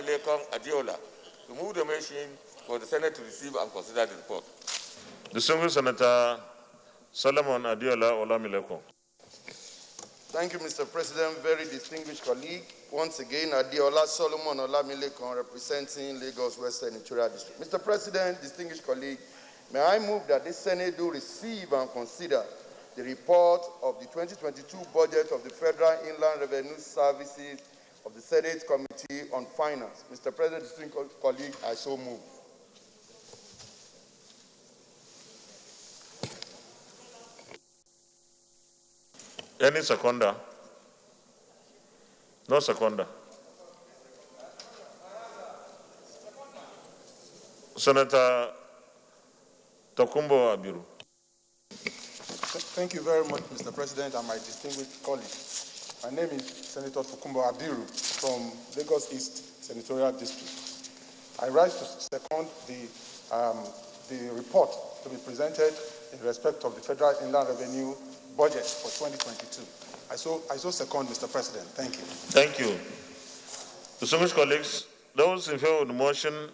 Olamilekon Adiola to move the motion for the Senate to receive and consider the report. Distinguished Senator Solomon Adiola Olamilekon. Thank you, Mr. President. Very distinguished colleague. Once again, Adiola Solomon Olamilekon, representing Lagos Western Senatorial District. Mr. President, distinguished colleague, may I move that this Senate do receive and consider the report of the 2022 budget of the Federal Inland Revenue Services of the Senate Committee on Finance. Mr. President, distinguished colleague, I so move. Any seconder? No seconder. Senator Tokumbo Abiru. Thank you very much, Mr. President, and my distinguished colleagues. My name is Senator Tokumbo Abiru from Lagos East Senatorial District. I rise to second the report to be presented in respect of the Federal Inland Revenue budget for 2022. I so second, Mr. President. Thank you. Thank you. Distinguished colleagues, those in favor of the motion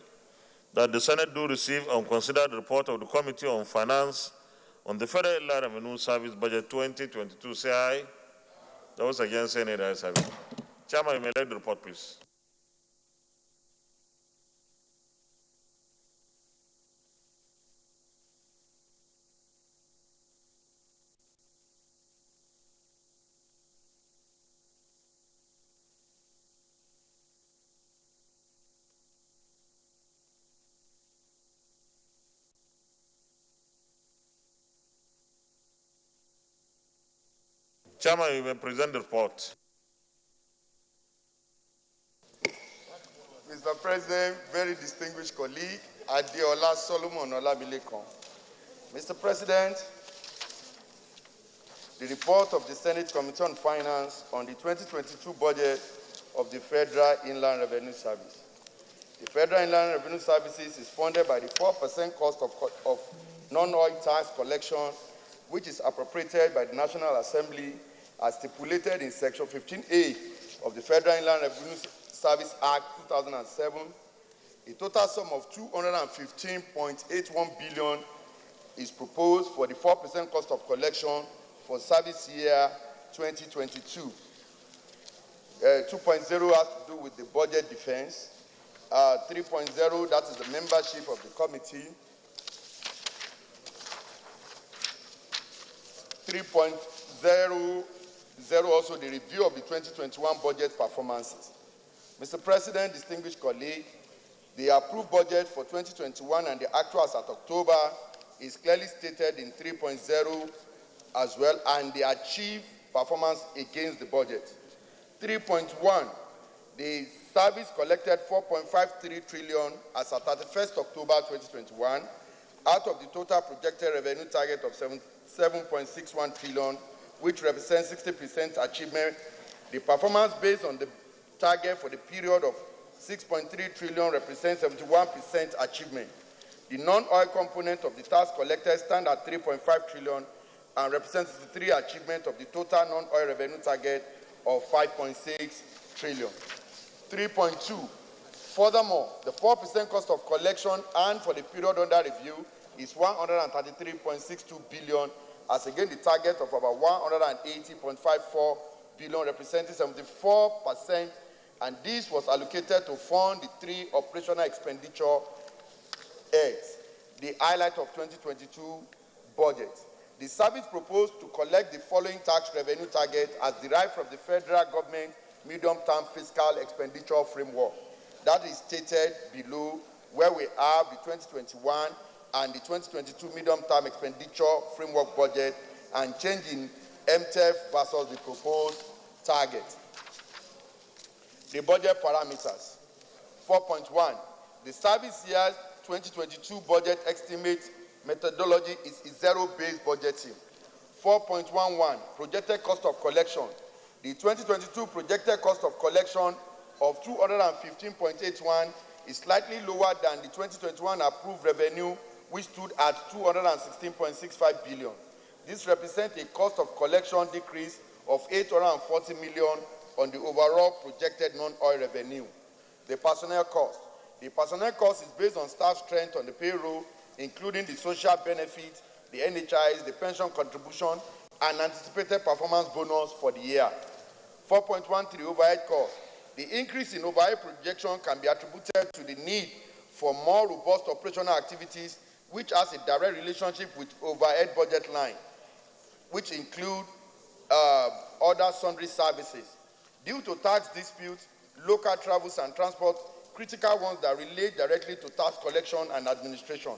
that the Senate do receive and consider the report of the Committee on Finance on the Federal Inland Revenue Service Budget 2022, say aye. Those against, say nay. The ayes have it. Chairman, you may lead the report, please. Chairman, you may present the report. Mr. President, very distinguished colleague, Adiola Solomon Olamilekon. Mr. President, the report of the Senate Committee on Finance on the 2022 budget of the Federal Inland Revenue Service. The Federal Inland Revenue Services is funded by the 4% cost of non-oil tax collection, which is appropriated by the National Assembly as stipulated in Section 15A of the Federal Inland Revenue Service Act 2007. A total sum of 215.81 billion is proposed for the 4% cost of collection for service year 2022. 2.0 has to do with the budget defense. 3.0, that is the membership of the committee. 3.0 also the review of the 2021 budget performances. Mr. President, distinguished colleague, the approved budget for 2021 and the actuals at October is clearly stated in 3.0 as well, and the achieved performance against the budget. 3.1, the service collected 4.53 trillion as at 31st October 2021 out of the total projected revenue target of 7.61 trillion, which represents 60% achievement. The performance based on the target for the period of 6.3 trillion represents 71% achievement. The non-oil component of the tax collected stands at 3.5 trillion and represents 63% achievement of the total non-oil revenue target of 5.6 trillion. 3.2. Furthermore, the 4% cost of collection and for the period under review is 133.62 billion, as again the target of about 180.54 billion, representing 74%, and this was allocated to fund the 3 operational expenditure aids, the highlight of 2022 budget. The service proposed to collect the following tax revenue target as derived from the federal government medium-term fiscal expenditure framework. That is stated below, where we have the 2021 and the 2022 medium-term expenditure framework budget and change in MTEF versus the proposed target. The budget parameters. 4.1. The service year 2022 budget estimate methodology is zero-based budgeting. 4.11. Projected cost of collection. The 2022 projected cost of collection of 215.81 is slightly lower than the 2021 approved revenue, which stood at 216.65 billion. This represents a cost of collection decrease of 840 million on the overall projected non-oil revenue. The personnel cost. The personnel cost is based on staff strength on the payroll, including the social benefits, the NHIs, the pension contribution, and anticipated performance bonus for the year. 4.13 overhead cost. The increase in overhead projection can be attributed to the need for more robust operational activities, which has a direct relationship with overhead budget line, which include other sundry services. Due to tax disputes, local travels and transport, critical ones that relate directly to tax collection and administration.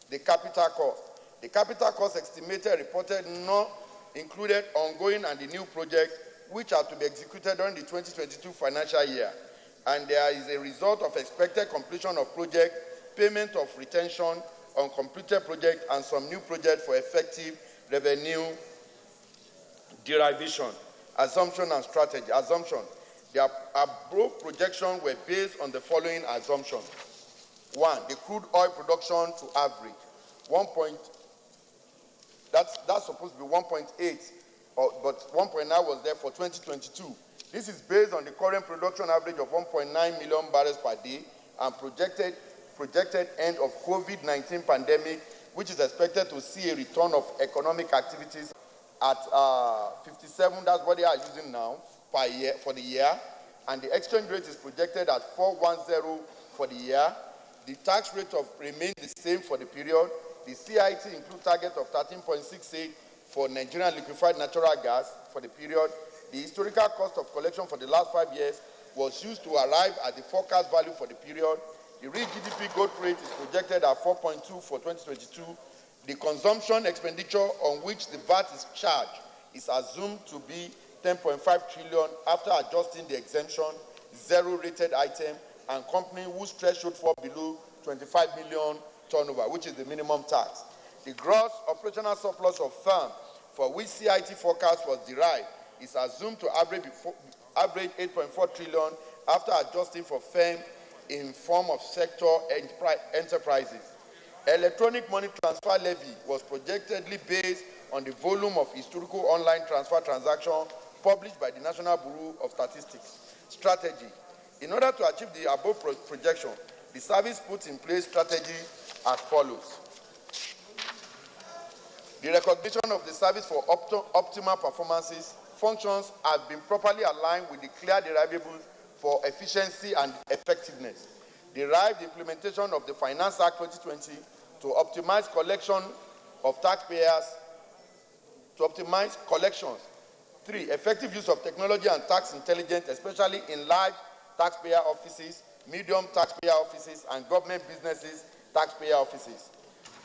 The capital cost. The capital cost estimated reported not included ongoing and the new project, which are to be executed during the 2022 financial year. And there is a result of expected completion of project, payment of retention on completed project, and some new project for effective revenue derivation, assumption and strategy. Assumption. The above projections were based on the following assumptions. 1. The crude oil production to average. That's supposed to be 1.8, but 1.9 was there for 2022. This is based on the current production average of 1.9 million barrels per day and projected end of COVID-19 pandemic, which is expected to see a return of economic activities at 57. That's what they are using now per year for the year, and the exchange rate is projected at 410 for the year. The tax rate remains the same for the period. The CIT includes target of 13.68 for Nigerian liquefied natural gas for the period. The historical cost of collection for the last 5 years was used to arrive at the forecast value for the period. The real GDP growth rate is projected at 4.2 for 2022. The consumption expenditure on which the VAT is charged is assumed to be 10.5 trillion after adjusting the exemption, zero-rated item, and company whose threshold fall below 25 million turnover, which is the minimum tax. The gross operational surplus of firm for which CIT forecast was derived is assumed to average 8.4 trillion after adjusting for firm in form of sector enterprises. Electronic money transfer levy was projectedly based on the volume of historical online transfer transactions published by the National Bureau of Statistics. Strategy. In order to achieve the above projection, the service puts in place strategy as follows. The recognition of the service for optimal performances functions have been properly aligned with the clear deliverables for efficiency and effectiveness. Derived implementation of the Finance Act 2020 to optimize collection of taxpayers, to optimize collections. 3. Effective use of technology and tax intelligence, especially in large taxpayer offices, medium taxpayer offices, and government businesses taxpayer offices.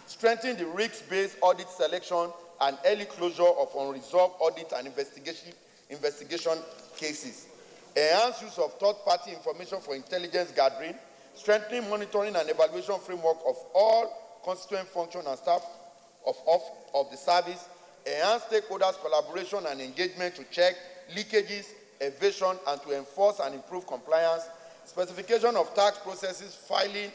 Strengthen the risk-based audit selection and early closure of unresolved audit and investigation cases. Enhance use of third-party information for intelligence gathering. Strengthening monitoring and evaluation framework of all constituent functions and staff of the service. Enhance stakeholders' collaboration and engagement to check leakages, evasion, and to enforce and improve compliance. Specification of tax processes, filing,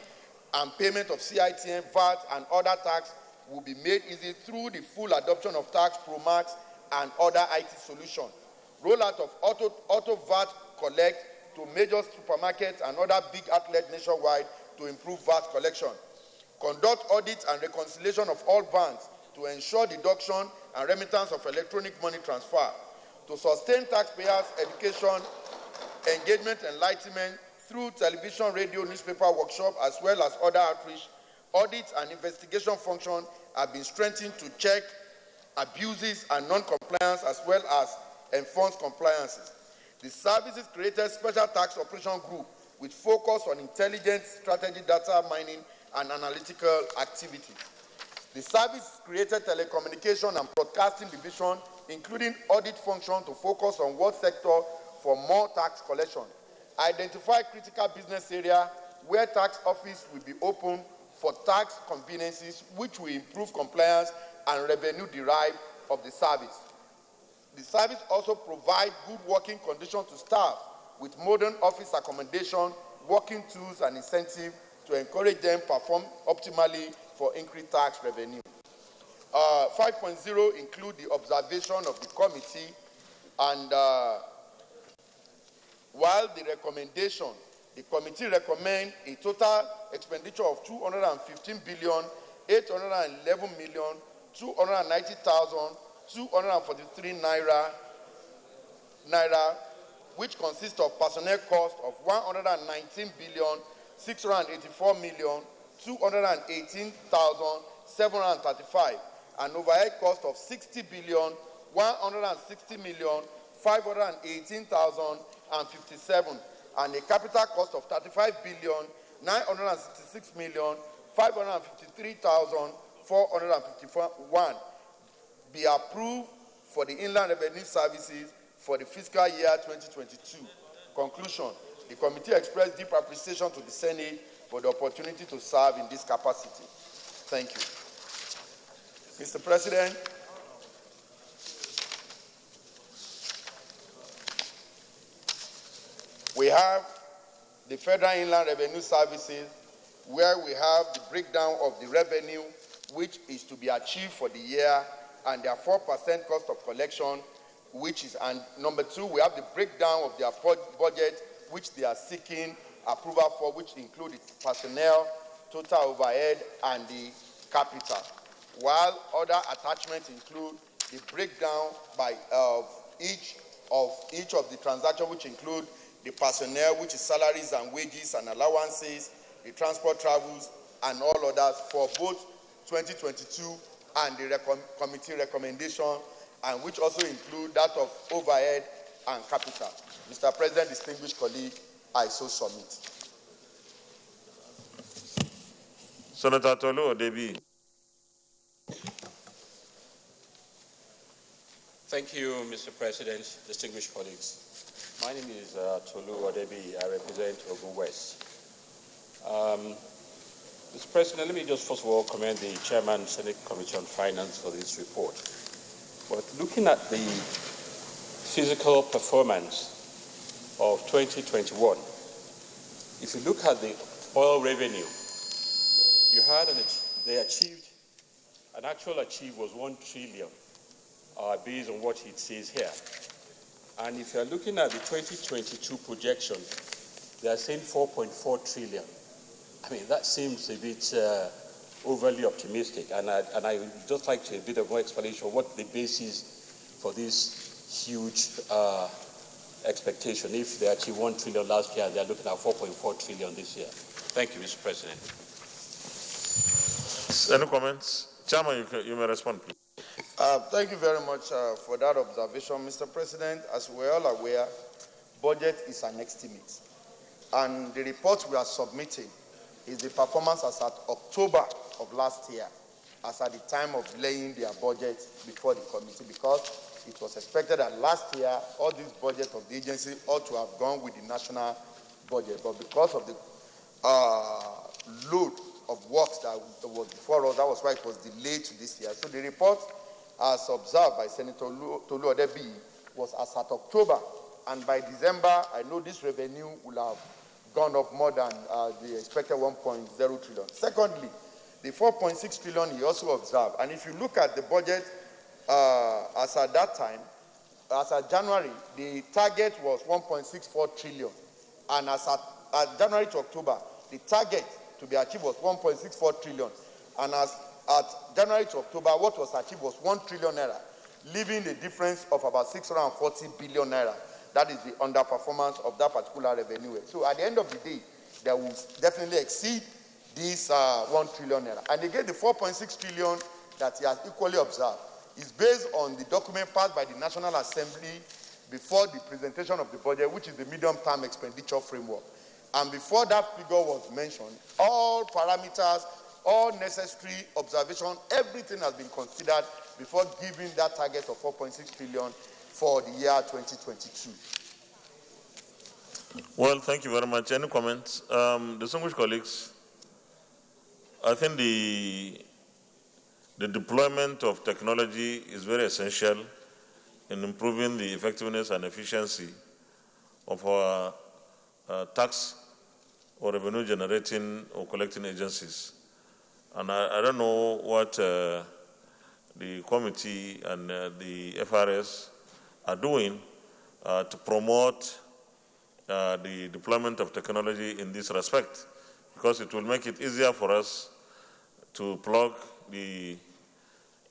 and payment of CITM, VAT, and other tax will be made easy through the full adoption of tax promax and other IT solutions. Rollout of auto VAT collect to major supermarkets and other big outlets nationwide to improve VAT collection. Conduct audits and reconciliation of all banks to ensure deduction and remittance of electronic money transfer. To sustain taxpayers' education, engagement, and enlightenment through television, radio, newspaper, workshop, as well as other outreach, audits and investigation functions have been strengthened to check abuses and non-compliance as well as enforce compliances. The services created special tax operation group with focus on intelligence, strategy, data mining, and analytical activities. The service created telecommunication and broadcasting division, including audit function to focus on what sector for more tax collection. Identify critical business area where tax office will be open for tax conveniences, which will improve compliance and revenue derived of the service. The service also provides good working conditions to staff with modern office accommodation, working tools, and incentives to encourage them to perform optimally for increased tax revenue. 5.0 include the observation of the committee, and while the recommendation The committee recommends a total expenditure of 215,811,290,243 naira, which consists of personnel cost of 119,684,218,735 and overhead cost of 60,160,518,057 and a capital cost of 35,966,553,451 be approved for the Inland Revenue Services for the fiscal year 2022. Conclusion. The committee expressed deep appreciation to the Senate for the opportunity to serve in this capacity. Thank you. Mr. President, we have the Federal Inland Revenue Services, where we have the breakdown of the revenue which is to be achieved for the year and their 4% cost of collection, which is, and number two, we have the breakdown of their budget which they are seeking approval for, which include the personnel, total overhead, and the capital. While other attachments include the breakdown by each of the transactions, which include the personnel, which is salaries and wages and allowances, the transport travels, and all others for both 2022 and the committee recommendation, and which also include that of overhead and capital. Mr. President, distinguished colleague, I so submit. Senator Tolu Odebi. Thank you, Mr. President, distinguished colleagues. My name is Tolu Odebi. I represent Ogun West. Mr. President, let me just first of all commend the Chairman, Senate Committee on Finance for this report. But looking at the physical performance of 2021, if you look at the oil revenue, you had they achieved, an actual achieve was 1 trillion, based on what it says here. And if you're looking at the 2022 projection, they are saying 4.4 trillion. I mean, that seems a bit overly optimistic. And I would just like to a bit of more explanation of what the basis for this huge expectation. If they achieved 1 trillion last year, they're looking at 4.4 trillion this year. Thank you, Mr. President. Any comments? Chairman, you may respond, please. Thank you very much for that observation, Mr. President. As we're all aware, budget is an estimate. And the report we are submitting is the performance as at October of last year, as at the time of laying their budget before the committee, because it was expected that last year, all these budget of the agency ought to have gone with the national budget. But because of the load of works that was before us, that was why it was delayed to this year. So the report, as observed by Senator Tolu Odebi, was as at October. And by December, I know this revenue will have gone up more than the expected 1.0 trillion. Secondly, the 4.6 trillion he also observed. And if you look at the budget as at that time, as at January, the target was 1.64 trillion. And as at January to October, the target to be achieved was 1.64 trillion. And as at January to October, what was achieved was 1 trillion naira, leaving a difference of about 640 billion naira. That is the underperformance of that particular revenue. So at the end of the day, they will definitely exceed this 1 trillion naira. And again, the 4.6 trillion that he has equally observed is based on the document passed by the National Assembly before the presentation of the budget, which is the medium-term expenditure framework. And before that figure was mentioned, all parameters, all necessary observation, everything has been considered before giving that target of 4.6 trillion for the year 2022. Well, thank you very much. Any comments? Distinguished colleagues, I think the deployment of technology is very essential in improving the effectiveness and efficiency of our tax or revenue generating or collecting agencies. And I don't know what the committee and the FRS are doing to promote the deployment of technology in this respect, because it will make it easier for us to plug the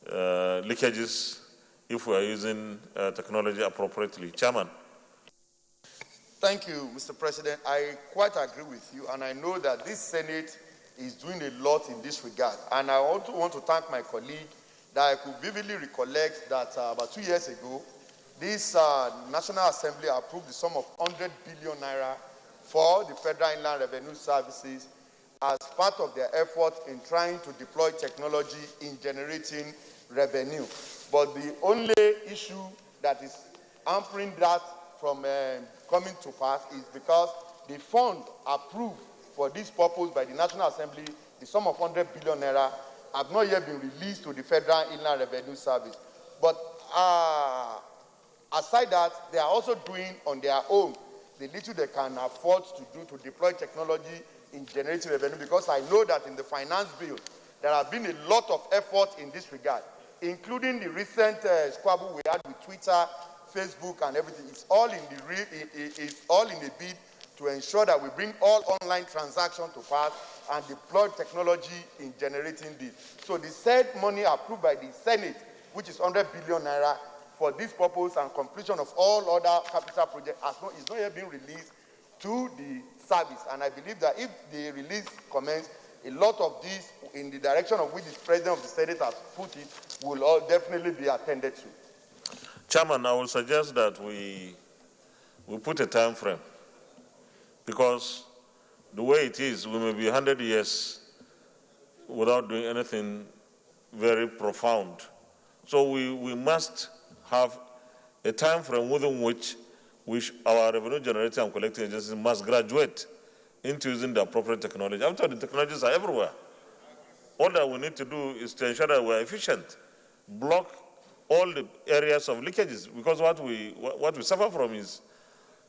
leakages if we are using technology appropriately. Chairman. Thank you, Mr. President. I quite agree with you, and I know that this Senate is doing a lot in this regard. And I also want to thank my colleague that I could vividly recollect that about 2 years ago, this National Assembly approved the sum of 100 billion naira for the Federal Inland Revenue Services as part of their effort in trying to deploy technology in generating revenue. But the only issue that is hampering that from coming to pass is because the fund approved for this purpose by the National Assembly, the sum of 100 billion naira, have not yet been released to the Federal Inland Revenue Service. But aside that, they are also doing on their own the little they can afford to do to deploy technology in generating revenue, because I know that in the finance bill, there have been a lot of effort in this regard, including the recent squabble we had with Twitter, Facebook, and everything. It's all in the bid to ensure that we bring all online transactions to pass and deploy technology in generating this. So the said money approved by the Senate, which is 100 billion naira for this purpose and completion of all other capital projects, is not yet being released to the service. And I believe that if the release commences, a lot of this, in the direction of which the President of the Senate has put it, will all definitely be attended to. Chairman, I would suggest that we put a time frame, because the way it is, we may be 100 years without doing anything very profound. So we must have a time frame within which our revenue generating and collecting agencies must graduate into using the appropriate technology. After all, the technologies are everywhere. All that we need to do is to ensure that we're efficient, block all the areas of leakages, because what we suffer from is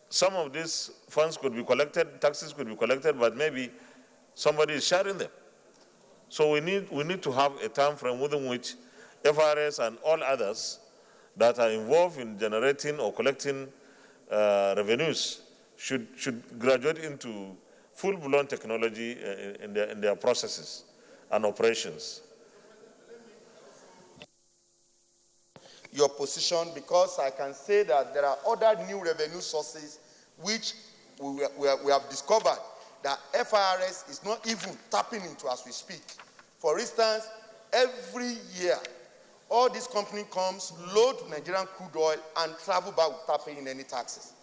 some of these funds could be collected, taxes could be collected, but maybe somebody is sharing them. So we need to have a time frame within which FRS and all others that are involved in generating or collecting revenues should graduate into full-blown technology in their processes and operations. Your position, because I can say that there are other new revenue sources which we have discovered that FIRS is not even tapping into as we speak. For instance, every year, all this company comes, load Nigerian crude oil, and travel back without paying any taxes.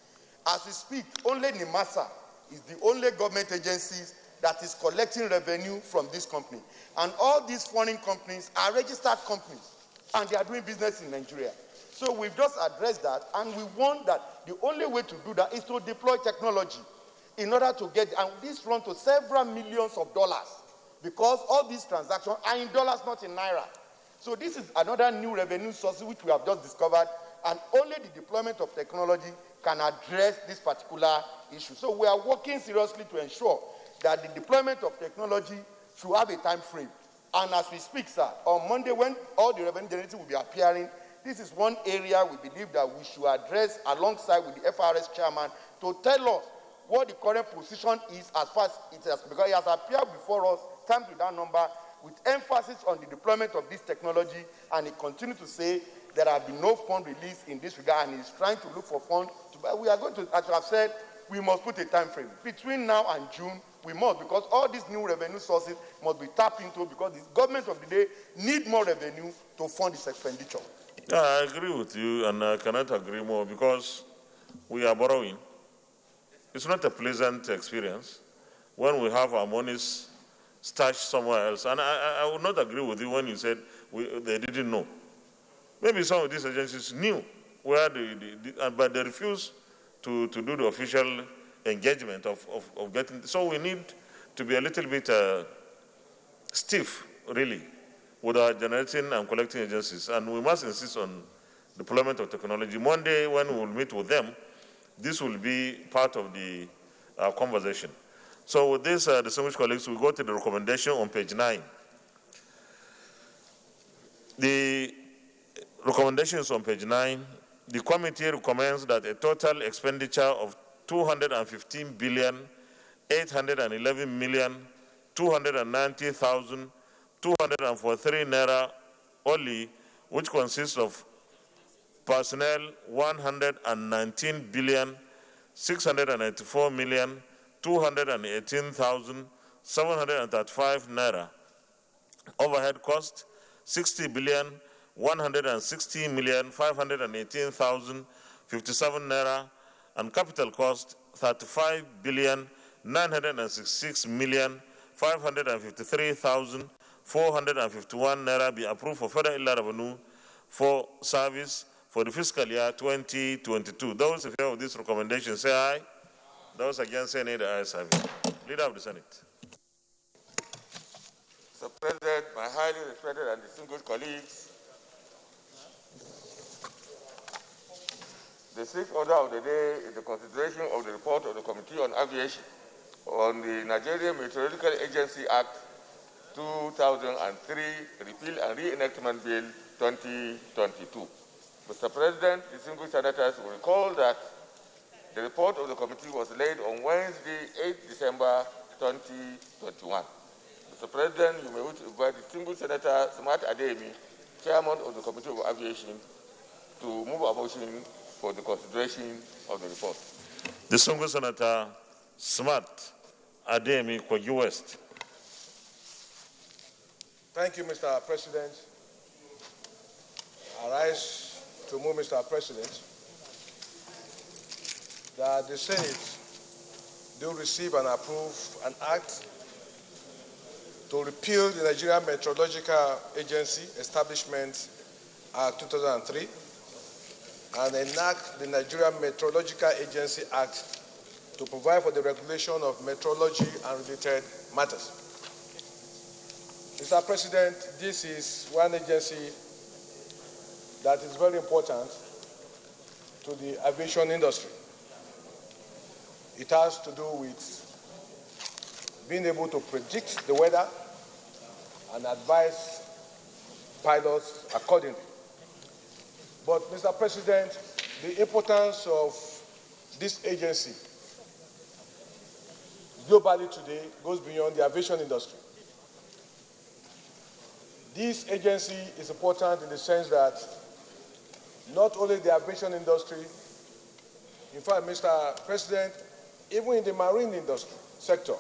As we speak, only NIMASA is the only government agency that is collecting revenue from this company. And all these foreign companies are registered companies, and they are doing business in Nigeria. So we've just addressed that, and we want that the only way to do that is to deploy technology in order to get, and this run to several millions of dollars, because all these transactions are in dollars, not in naira. So this is another new revenue source which we have just discovered, and only the deployment of technology can address this particular issue. So we are working seriously to ensure that the deployment of technology should have a time frame. And as we speak, sir, on Monday, when all the revenue generating will be appearing, this is one area we believe that we should address alongside with the FRS chairman to tell us what the current position is as far as it has, because it has appeared before us, times with that number, with emphasis on the deployment of this technology, and he continues to say there have been no fund released in this regard, and he's trying to look for funds. But we are going to, as you have said, we must put a time frame. Between now and June, we must, because all these new revenue sources must be tapped into, because the government of the day need more revenue to fund this expenditure. Yeah, I agree with you, and I cannot agree more, because we are borrowing. It's not a pleasant experience when we have our monies stashed somewhere else. And I would not agree with you when you said they didn't know. Maybe some of these agencies knew where but they refused to do the official engagement of getting. So we need to be a little bit stiff, really, with our generating and collecting agencies. And we must insist on deployment of technology. Monday, when we will meet with them, this will be part of the conversation. So with this, distinguished colleagues, we go to the recommendation on page 9. The recommendation is on page 9. The committee recommends that a total expenditure of 215,811,290,243 naira only, which consists of personnel 119,694,218,735 naira, overhead cost 60,160,518,057 naira, and capital cost 35,966,553,451 naira be approved for further illa revenue for service for the fiscal year 2022. Those in favor of this recommendation say aye. Those against say nay. The ayes have it. Leader of the Senate. Mr. President, my highly respected and distinguished colleagues, the sixth order of the day is the consideration of the report of the Committee on Aviation on the Nigerian Meteorological Agency Act 2003, Repeal and Reenactment Bill 2022. Mr. President, distinguished senators will recall that the report of the committee was laid on Wednesday, 8 December 2021. Mr. President, you may wish to invite distinguished Senator Smart Ademi, Chairman of the Committee of Aviation, to move a motion for the consideration of the report. Distinguished Senator Smart Ademi, Kogi West. Thank you, Mr. President. I rise to move, Mr. President, that the Senate do receive and approve an act to repeal the Nigerian Meteorological Agency Establishment Act 2003 and enact the Nigerian Meteorological Agency Act to provide for the regulation of meteorology and related matters. Mr. President, this is one agency that is very important to the aviation industry. It has to do with being able to predict the weather and advise pilots accordingly. But, Mr. President, the importance of this agency globally today goes beyond the aviation industry. This agency is important in the sense that not only the aviation industry, in fact, Mr. President, even in the marine industry sector,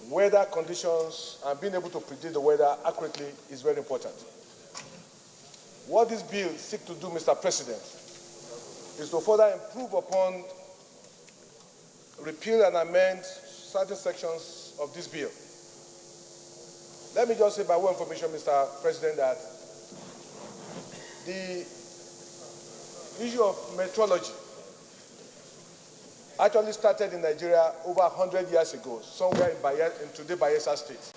weather conditions and being able to predict the weather accurately is very important. What this bill seeks to do, Mr. President, is to further improve upon, repeal and amend certain sections of this bill. Let me just say by way of information, Mr. President, that the issue of meteorology actually started in Nigeria over 100 years ago, somewhere in today Bayelsa State.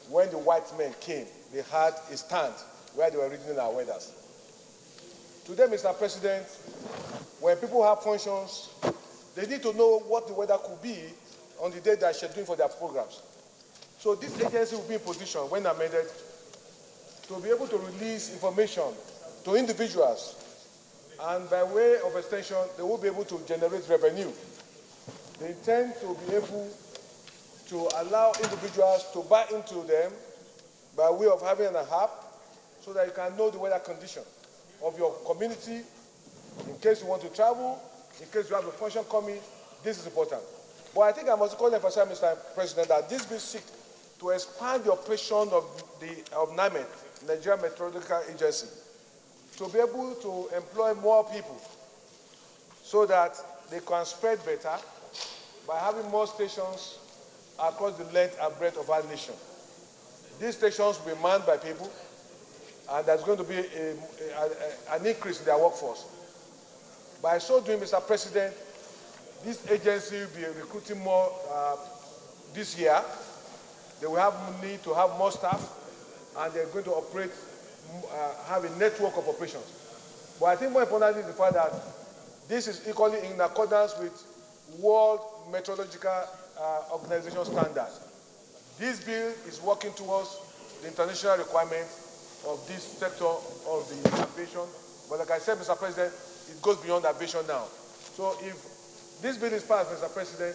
When the white men came, they had a stand where they were reading our weathers. Today, Mr. President, when people have functions, they need to know what the weather could be on the day they are scheduling for their programs. So this agency will be in position, when amended, to be able to release information to individuals, and by way of extension, they will be able to generate revenue. They intend to be able to allow individuals to buy into them by way of having an app so that you can know the weather condition of your community in case you want to travel, in case you have a function coming. This is important. But I think I must call emphasize, Mr. President, that this bill seeks to expand the operation of NIMET, Nigerian Meteorological Agency, to be able to employ more people so that they can spread better by having more stations across the length and breadth of our nation. These stations will be manned by people, and there's going to be an increase in their workforce. By so doing, Mr. President, this agency will be recruiting more this year. They will have need to have more staff, and they're going to operate, have a network of operations. But I think more importantly is the fact that this is equally in accordance with World Meteorological Organization standards. This bill is working towards the international requirement of this sector of the aviation. But like I said, Mr. President, it goes beyond aviation now. So if this bill is passed, Mr. President,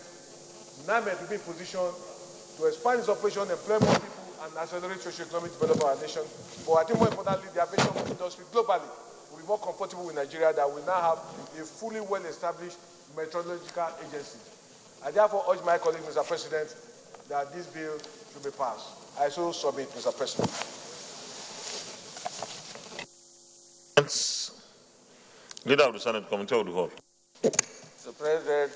NAMED will be in position to expand its operation, employ more people, and accelerate socio-economic development of our nation. But I think more importantly, the aviation industry globally will be more comfortable with Nigeria that we now have a fully well-established meteorological agency. I therefore urge my colleague, Mr. President, that this bill should be passed. I so submit, Mr. President. Leader of the Senate Committee of the Whole. Mr. President,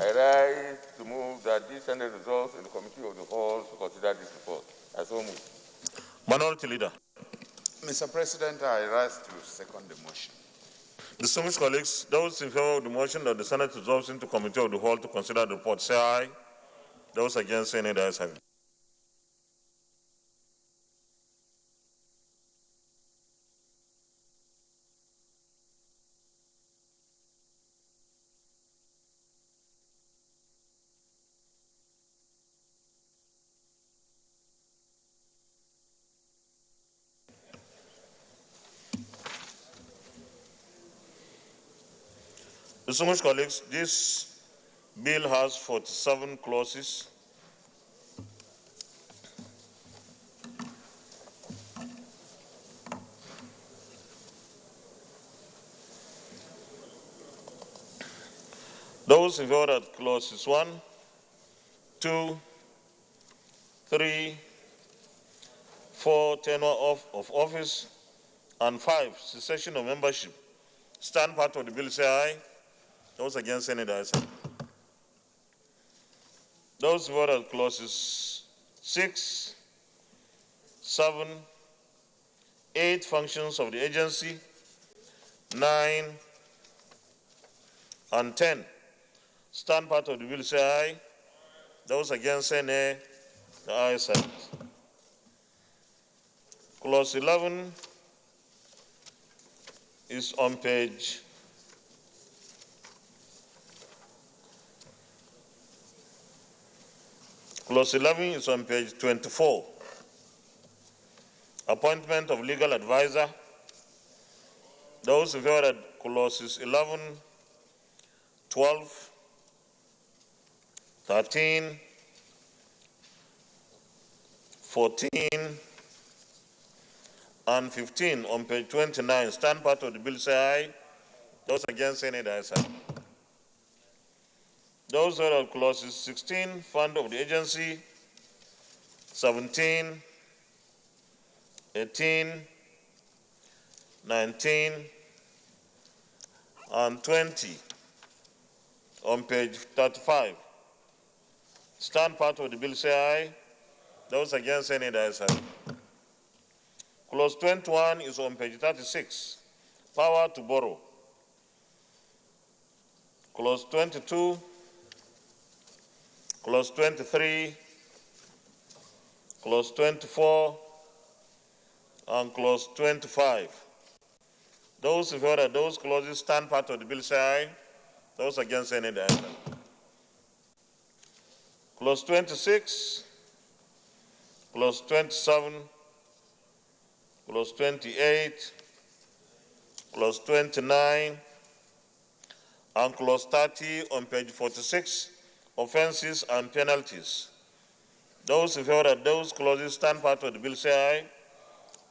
I rise to move that this Senate results in the Committee of the Whole to consider this report. I so move. Minority Leader. Mr. President, I rise to second the motion. Distinguished colleagues, those in favor of the motion that the Senate resolves into Committee of the Whole to consider the report, say aye. Those against, say nay. The ayes have it. Distinguished colleagues, this bill has 47 clauses. Those in favor of clauses 1, 2, 3, 4, tenure of office, and 5, cessation of membership, stand part of the bill, say aye. Those against, say nay. The ayes have it. Those in favor of clauses 6, 7, 8, functions of the agency, 9, and 10, stand part of the bill, say aye. Those against, say nay. The ayes have it. Clause 11 is on page 24. Appointment of legal advisor. Those in favor of clauses 11, 12, 13, 14, and 15 on page 29, stand part of the bill, say aye. Those against, say nay. The ayes have it. Those are clauses 16, fund of the agency, 17, 18, 19, and 20 on page 35. Stand part of the bill, say aye. Those against, say nay. The ayes have it. Clause 21 is on page 36, power to borrow. Clause 22, Clause 23, Clause 24, and Clause 25. Those in favor of those clauses stand part of the bill, say aye. Those against, say nay. The ayes have it. Clause 26, Clause 27, Clause 28, Clause 29, and Clause 30 on page 46, offenses and penalties. Those in favor of those clauses stand part of the bill, say aye.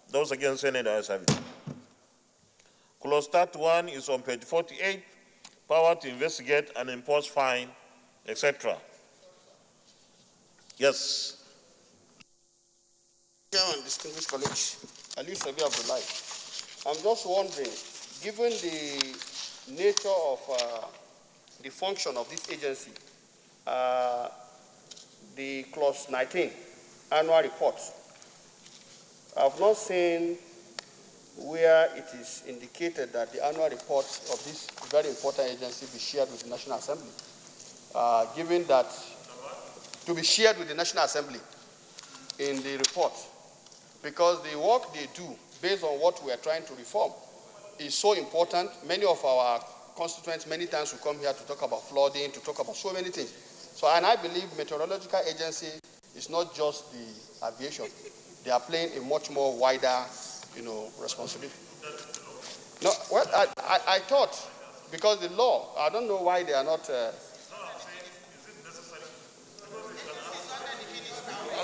Those against, say nay. The ayes have it. Clause 31 is on page 48, power to investigate and impose fine, etc. Yes. Chairman, distinguished colleagues, Ali Sabi Abdullahi. I'm just wondering, given the nature of the function of this agency, the clause 19, annual report, I've not seen where it is indicated that the annual report of this very important agency be shared with the National Assembly, given that to be shared with the National Assembly in the report, because the work they do based on what we are trying to reform is so important. Many of our constituents many times will come here to talk about flooding, to talk about so many things. So, and I believe meteorological agency is not just the aviation. They are playing a much more wider, responsibility. No, well, I thought Because the law, I don't know why they are not.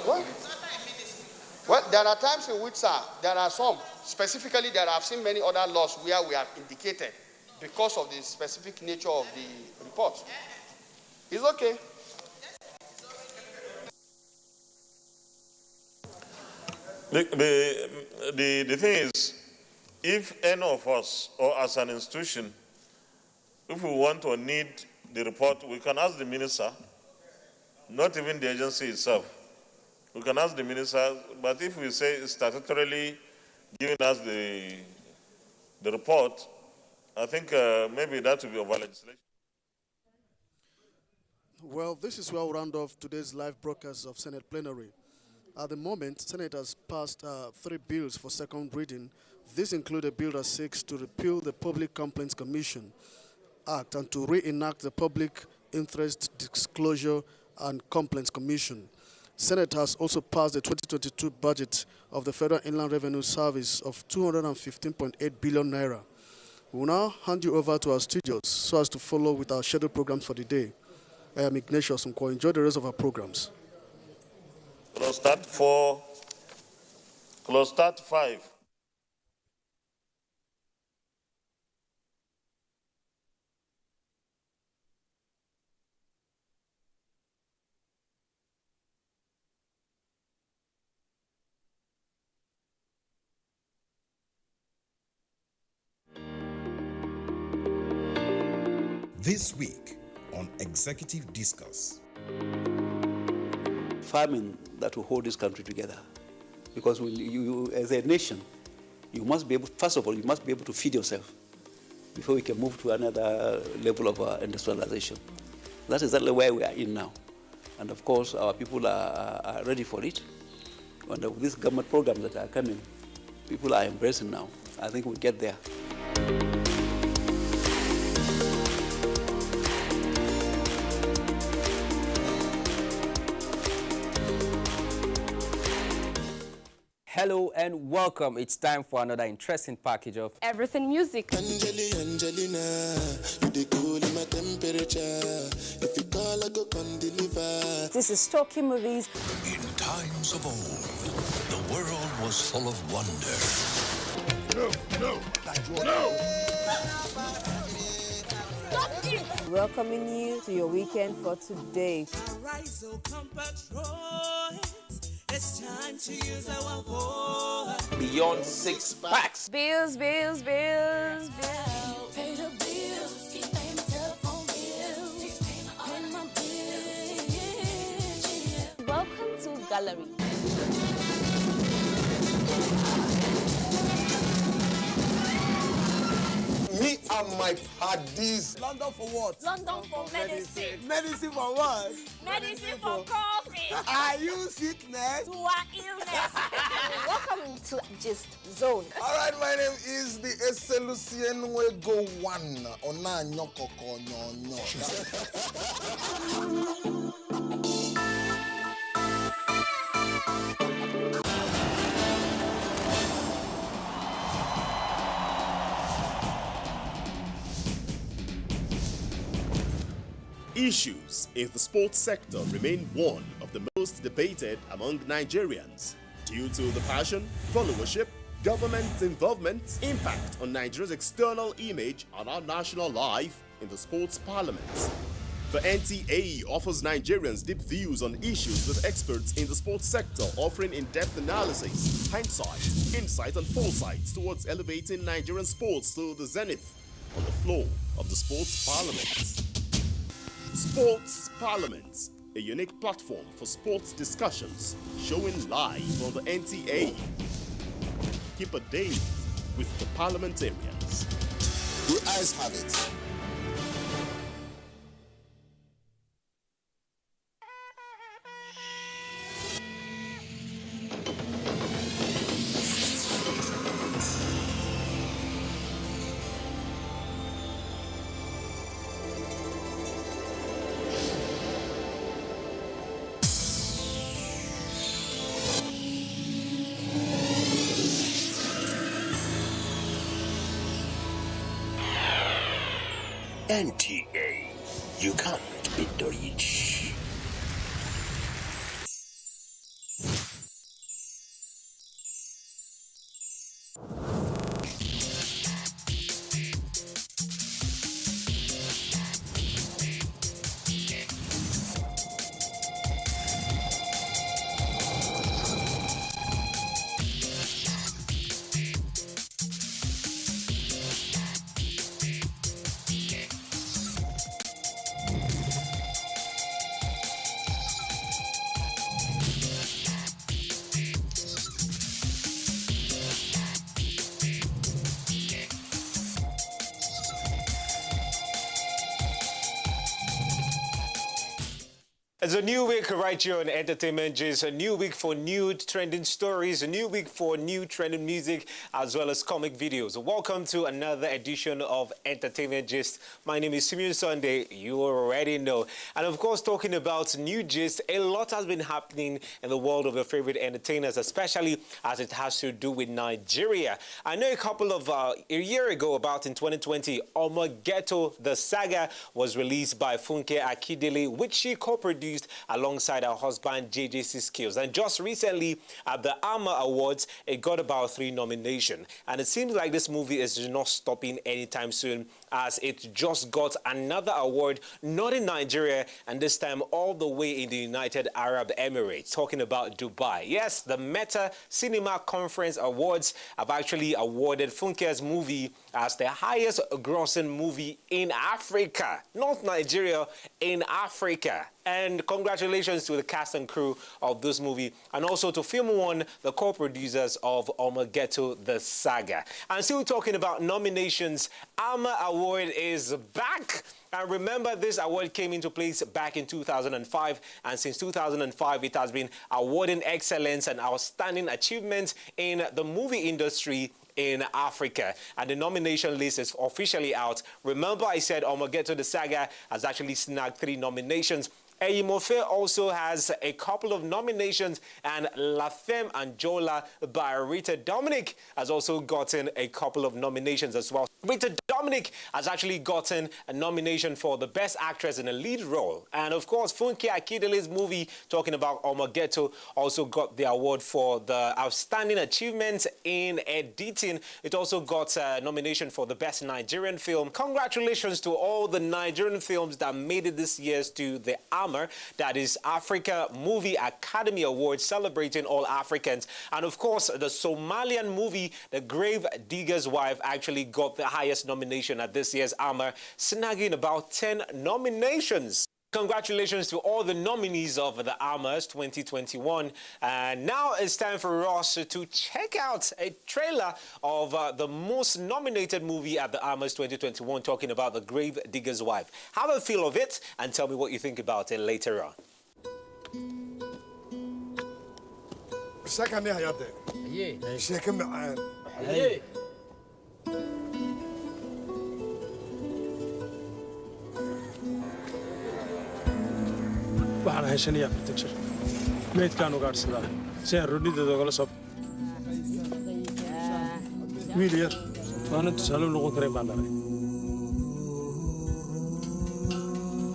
What? Well, there are times in which, sir, there are some. Specifically, there I've seen many other laws where we have indicated because of the specific nature of the report. It's okay. The thing is, if any of us, or as an institution, if we want or need the report, we can ask the minister, not even the agency itself. We can ask the minister, but if we say statutorily giving us the report, I think maybe that will be over legislation. Well, this is where we'll round off today's live broadcast of Senate plenary. At the moment, Senate has passed 3 bills for second reading. These include a bill that seeks to repeal the Public Complaints Commission Act and to reenact the Public Interest Disclosure and Complaints Commission. Senate has also passed the 2022 budget of the Federal Inland Revenue Service of 215.8 billion naira. We will now hand you over to our studios so as to follow with our scheduled programs for the day. I am Ignatius Nkwo. Enjoy the rest of our programs. Close start 4, close start 5. This week on Executive Discuss. Farming that will hold this country together. Because you, as a nation, you must be able, first of all, you must be able to feed yourself before we can move to another level of industrialization. That's exactly where we are in now. And of course, our people are ready for it. And with these government programs that are coming, people are embracing now. I think we'll get there. Hello and welcome. It's time for another interesting package of Everything Music. Angelina, you dey cool in my temperature. If you call, I go come deliver. This is Talking Movies. In times of old, the world was full of wonder. No. Stop it! Welcoming you to your weekend for today. It's time to use our voice. Beyond 6 packs. Bills. Pay the bills. Keep paying my telephone bills. Pay my bills. Welcome to Gallery. Me and my paddies. London for what? London for medicine. Medicine for what? Medicine for coffee. Are you sickness? To our illness. Welcome to Gist Zone. All right, my name is the Eselusien Wego One. Ona nyokoko nyonyo. Issues in the sports sector remain one of the most debated among Nigerians due to the passion, followership, government involvement, impact on Nigeria's external image and our national life in the sports parliament. The NTA offers Nigerians deep views on issues with experts in the sports sector, offering in-depth analysis, hindsight, insight and foresight towards elevating Nigerian sports to the zenith on the floor of the sports parliament. Sports Parliament, a unique platform for sports discussions, showing live on the NTA. Keep a date with the parliamentarians. Your eyes have it. NTA. You can't beat the rich. It's a new week right here on Entertainment Gist, a new week for new trending stories, a new week for new trending music, as well as comic videos. Welcome to another edition of Entertainment Gist. My name is Simeon Sunday, you already know. And of course, talking about new gist, a lot has been happening in the world of your favorite entertainers, especially as it has to do with Nigeria. I know a year ago, about in 2020, Ghetto, the saga was released by Funke Akindele, which she co-produced alongside her husband JJC Skills. And just recently at the AMA Awards, it got about 3 nominations. And it seems like this movie is not stopping anytime soon, as it just got another award, not in Nigeria, and this time all the way in the United Arab Emirates, talking about Dubai. Yes, the Meta Cinema Conference Awards have actually awarded Funke's movie as the highest grossing movie in Africa, not Nigeria, in Africa. And congratulations to the cast and crew of this movie, and also to Film One, the co-producers of Ghetto, the saga. And still talking about nominations, AMA Award is back. And remember, this award came into place back in 2005, and since 2005, it has been awarding excellence and outstanding achievements in the movie industry in Africa. And the nomination list is officially out. Remember, I said Ghetto, the saga has actually snagged 3 nominations. Eyimofe also has a couple of nominations, and La Femme Anjola by Rita Dominic has also gotten a couple of nominations as well. Rita Dominic has actually gotten a nomination for the Best Actress in a Lead Role. And of course, Funke Akindele's movie, talking about Ghetto, also got the award for the Outstanding Achievement in Editing. It also got a nomination for the Best Nigerian Film. Congratulations to all the Nigerian films that made it this year to the AMA, that is Africa Movie Academy Awards, celebrating all Africans. And of course, the Somalian movie, The Grave Digger's Wife, actually got the highest nomination at this year's AMA, snagging about 10 nominations. Congratulations to all the nominees of the AMAs 2021. And now it's time for us to check out a trailer of the most nominated movie at the AMAs 2021, talking about The Grave Digger's Wife. Have a feel of it and tell me what you think about it later on. waxaan hayshanayaa architecture meydkaan ugaadhsadaa si aan rodnideeda ogala soo wiil yar waana tusaale u noqon karayn baan dhalay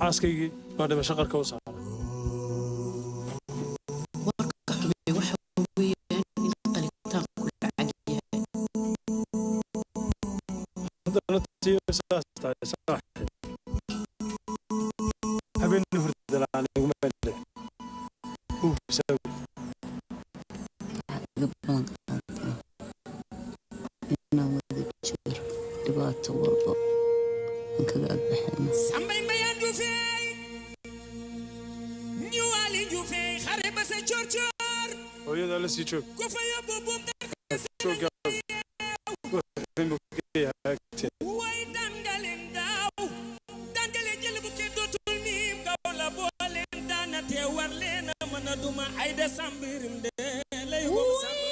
xaaskaygii baa dhimasho qarka u saaray haddana tiyo saas tahay saaxib habeenni hurdala aniguma mende dhibaato walba aan kaga agbaxayna sambay mayan jufey ñuwali jufey xare ba sa chorchor hooyada la sii joog ku fayo bobum way dandalen daaw dandale jël bu kenn dootul miim kaw la booleen daana te war leen a mën a duma ay de sambirim de lay wom sambirim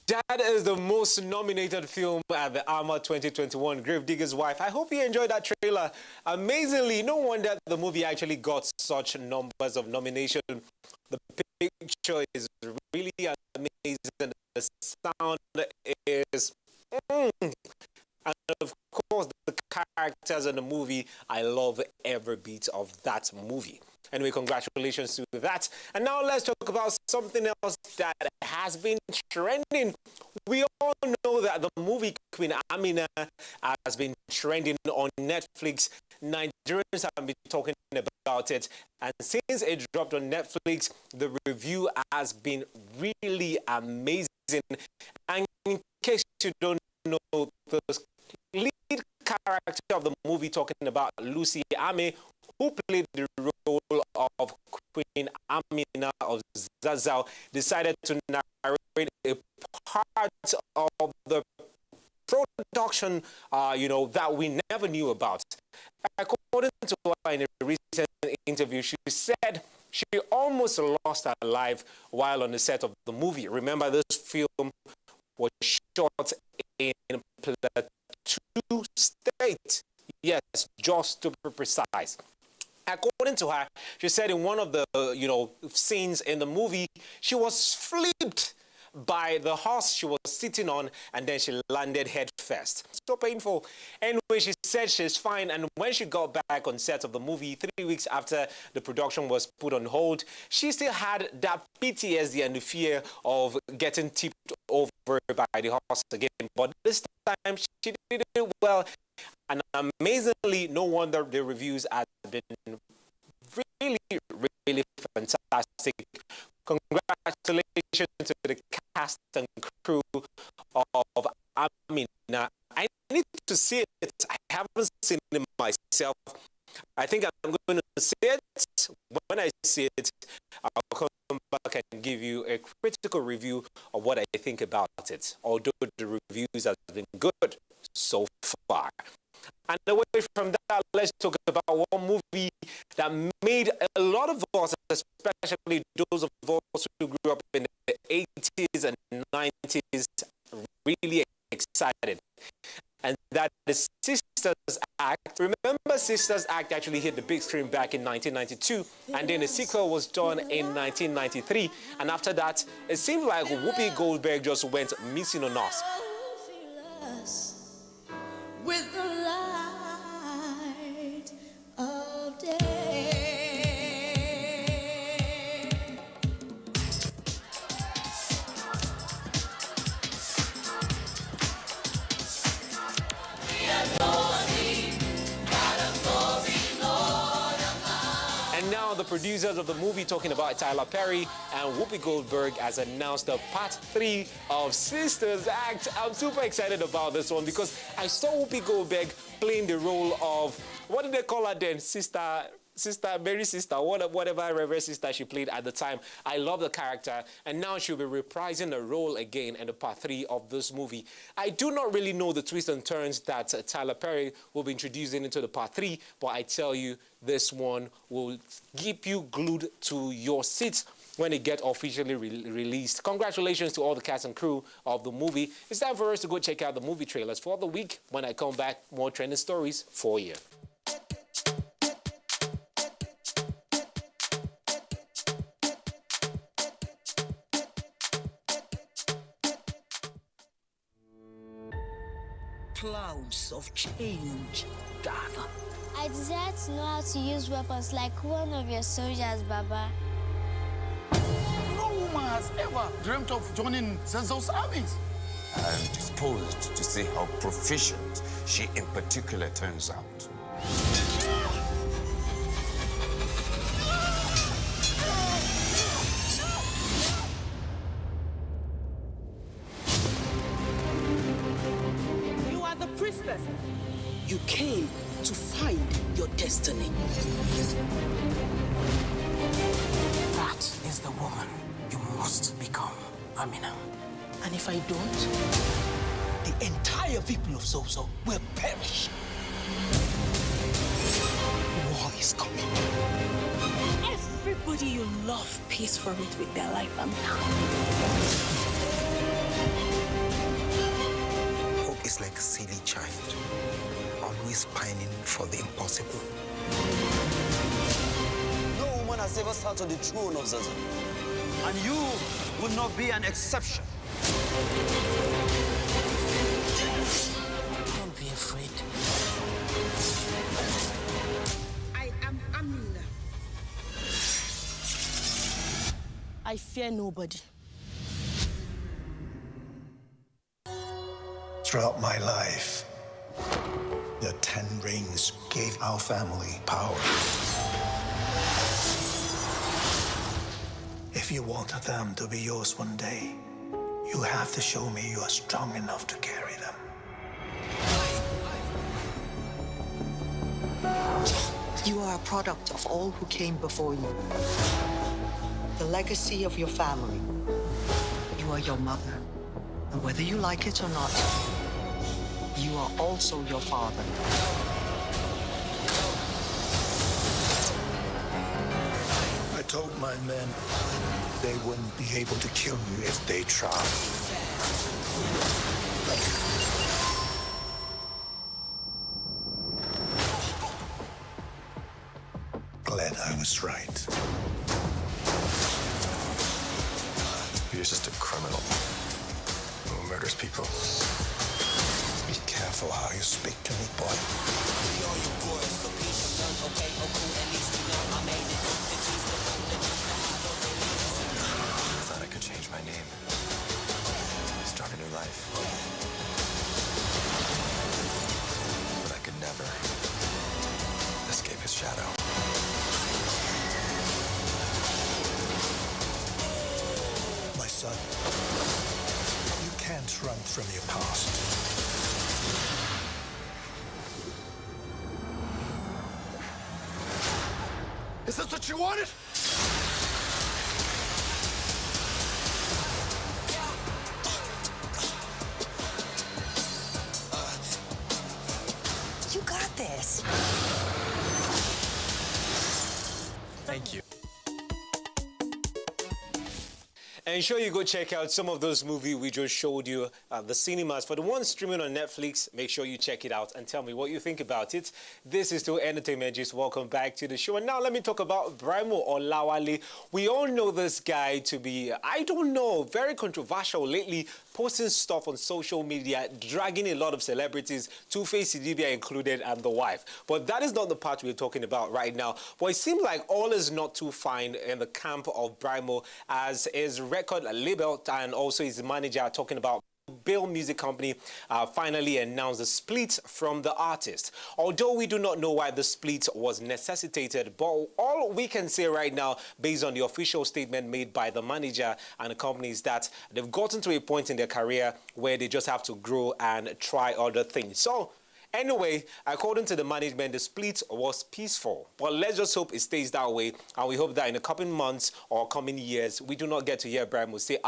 That is the most nominated film at the AMA 2021, Gravedigger's Wife. I hope you enjoyed that trailer. Amazingly, no wonder the movie actually got such numbers of nomination. The picture is really amazing. The sound is... And of course, the characters in the movie, I love every bit of that movie. Anyway, congratulations to that. And now let's talk about something else that has been trending. We all know that the movie Queen Amina has been trending on Netflix. Nigerians have been talking about it. And since it dropped on Netflix, the review has been really amazing. And in case you don't know, the lead character of the movie, talking about Lucy Ame, who played the role of Queen Amina of Zazzau, decided to narrate a part of the production, that we never knew about. According to her in a recent interview, she said she almost lost her life while on the set of the movie. Remember, this film was shot in Plateau State. Yes, just to be precise. According to her, she said in one of the, scenes in the movie, she was flipped by the horse she was sitting on, and then she landed head first. So painful. Anyway, she said she's fine, and when she got back on set of the movie 3 weeks after the production was put on hold, she still had that PTSD and the fear of getting tipped over by the horse again. But this time, she did it well. And amazingly, no wonder the reviews have been really, really fantastic. Congratulations to the cast and crew of Amina. I need to see it. I haven't seen it myself. I think I'm going to see it. When I see it, I'll come back and give you a critical review of what I think about it, although the reviews have been good so far. And away from that, let's talk about one movie that made a lot of us, especially those of us who grew up in the 80s and 90s, really excited. And that is Sisters Act. Remember, Sisters Act actually hit the big screen back in 1992, and then a sequel was done in 1993. And after that, it seemed like Whoopi Goldberg just went missing on us. With the light of day. And now the producers of the movie, talking about Tyler Perry and Whoopi Goldberg, has announced the part 3 of Sisters Act. I'm super excited about this one because I saw Whoopi Goldberg playing the role of, what did they call her then? Mary Sister, whatever Reverend Sister she played at the time. I love the character, and now she'll be reprising the role again in the part 3 of this movie. I do not really know the twists and turns that Tyler Perry will be introducing into the part 3, but I tell you, this one will keep you glued to your seats when it gets officially released. Congratulations to all the cast and crew of the movie. It's time for us to go check out the movie trailers for the week. When I come back, more trending stories for you. Clouds of change gather. I desire to know how to use weapons like one of your soldiers, Baba. No woman has ever dreamt of joining Zazzau's armies. I am disposed to see how proficient she in particular turns out. You are the priestess. You came to find your destiny. That is the woman you must become, Amina. And if I don't, the entire people of Zozo will perish. War is coming. Everybody you love pays for it with their life, Amina. just like a silly child, always pining for the impossible. No woman has ever sat on the throne of Zaza. And you will not be an exception. Don't be afraid. I am Amina. I fear nobody. Throughout my life, the 10 rings gave our family power. If you want them to be yours one day, you have to show me you are strong enough to carry them. You are a product of all who came before you. The legacy of your family. You are your mother. And whether you like it or not, you are also your father. I told my men they wouldn't be able to kill you if they tried. Glad I was right. You're just a criminal who murders people. Be careful how you speak to me, boy. I thought I could change my name. Start a new life. But I could never escape his shadow. My son, you can't run from your past. Is this what you wanted? You got this. Thank you. And sure you go check out some of those movies we just showed you at the cinemas. For the ones streaming on Netflix, make sure you check it out and tell me what you think about it. This is still Entertainment Gist. Welcome back to the show. And now let me talk about Brimo Olawale. We all know this guy to be, I don't know, very controversial lately, posting stuff on social media, dragging a lot of celebrities, Two-Face Idibia included, and the wife. But that is not the part we're talking about right now. But it seems like all is not too fine in the camp of Brimo, as his record label and also his manager talking about Bill Music Company finally announced a split from the artist. Although we do not know why the split was necessitated, but all we can say right now, based on the official statement made by the manager and the company, is that they've gotten to a point in their career where they just have to grow and try other things. So anyway, according to the management, the split was peaceful. But let's just hope it stays that way. And we hope that in the coming months or coming years, we do not get to hear Brimo say,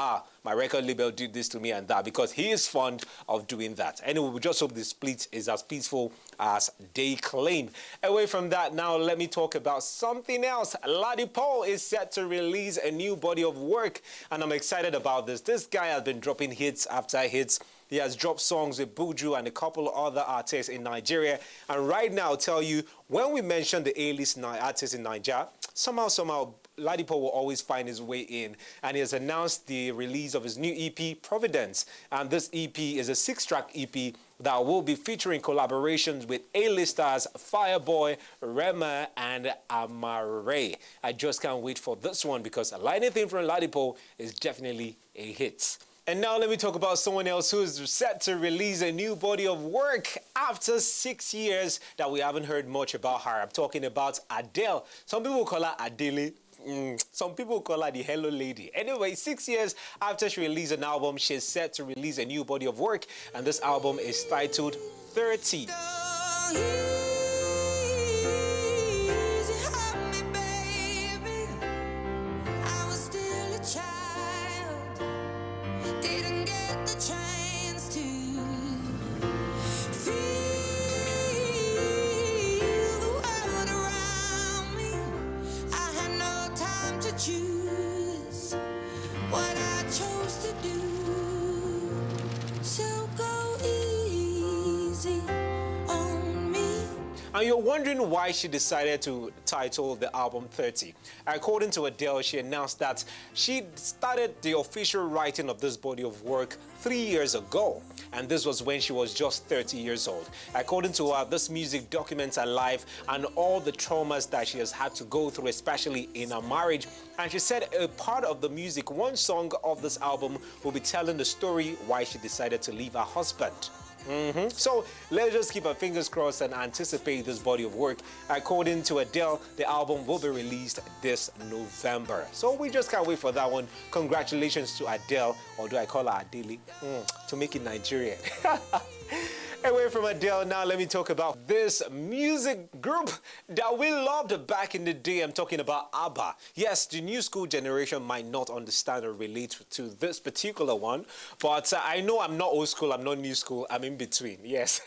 my record label did this to me and that, because he is fond of doing that. Anyway, we just hope the split is as peaceful as they claim. Away from that, now let me talk about something else. Ladipo is set to release a new body of work, and I'm excited about this. This guy has been dropping hits after hits. He has dropped songs with Buju and a couple of other artists in Nigeria. And right now, I'll tell you, when we mention the A-list artists in Nigeria, somehow, Ladipo will always find his way in. And he has announced the release of his new EP, Providence. And this EP is a 6-track EP that will be featuring collaborations with A-listers Fireboy, Rema, and Amare. I just can't wait for this one, because anything from Ladipo is definitely a hit. And now let me talk about someone else who is set to release a new body of work after 6 years that we haven't heard much about her. I'm talking about Adele. Some people call her Adele. Some people call her the Hello Lady. Anyway, 6 years after she released an album, she's set to release a new body of work. And this album is titled 30. Choose what I chose to do. So go easy. And you're wondering why she decided to title the album 30. According to Adele, she announced that she started the official writing of this body of work 3 years ago. And this was when she was just 30 years old. According to her, this music documents her life and all the traumas that she has had to go through, especially in her marriage. And she said a part of the music, one song of this album, will be telling the story why she decided to leave her husband. So let's just keep our fingers crossed and anticipate this body of work. According to Adele, the album will be released this November. So we just can't wait for that one. Congratulations to Adele, or do I call her Adele, to make it Nigerian. Away from Adele, now let me talk about this music group that we loved back in the day. I'm talking about ABBA. Yes, the new school generation might not understand or relate to this particular one, but I know I'm not old school, I'm not new school, I'm in between, yes.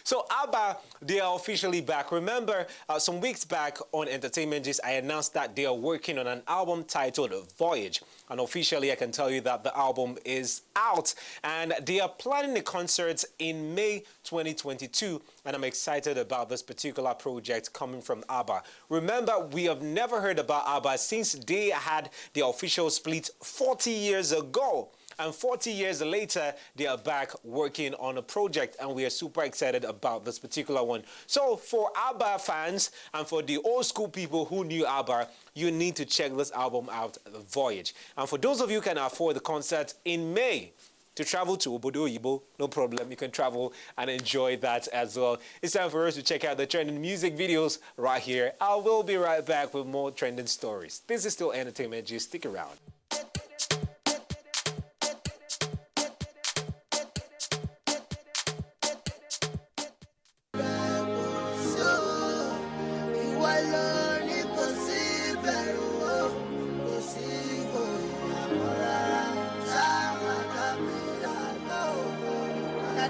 So ABBA, they are officially back. Remember, some weeks back on Entertainment Gist, I announced that they are working on an album titled Voyage. And officially, I can tell you that the album is out. And they are planning the concerts in May 2022. And I'm excited about this particular project coming from ABBA. Remember, we have never heard about ABBA since they had the official split 40 years ago. And 40 years later, they are back working on a project, and we are super excited about this particular one. So for ABBA fans and for the old school people who knew ABBA, you need to check this album out, The Voyage. And for those of you who can afford the concert in May, to travel to Obodo Yibo, no problem. You can travel and enjoy that as well. It's time for us to check out the trending music videos right here. I will be right back with more trending stories. This is still Entertainment Gist. Stick around.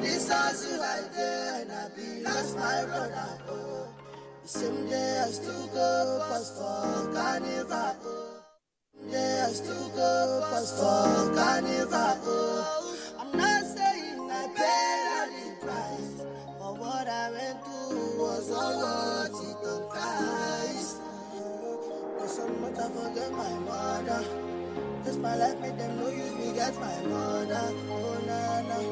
This hustle I did, and I be lost my brother. Oh, the same day I still go past for carnival. Oh, day I still go past for carnival. Oh, I'm not saying I paid the price, but what I went through was all worth it on Christ. Cause some months I forget my mother. Just my life made them no use me, get my mother. Oh, nah, nah.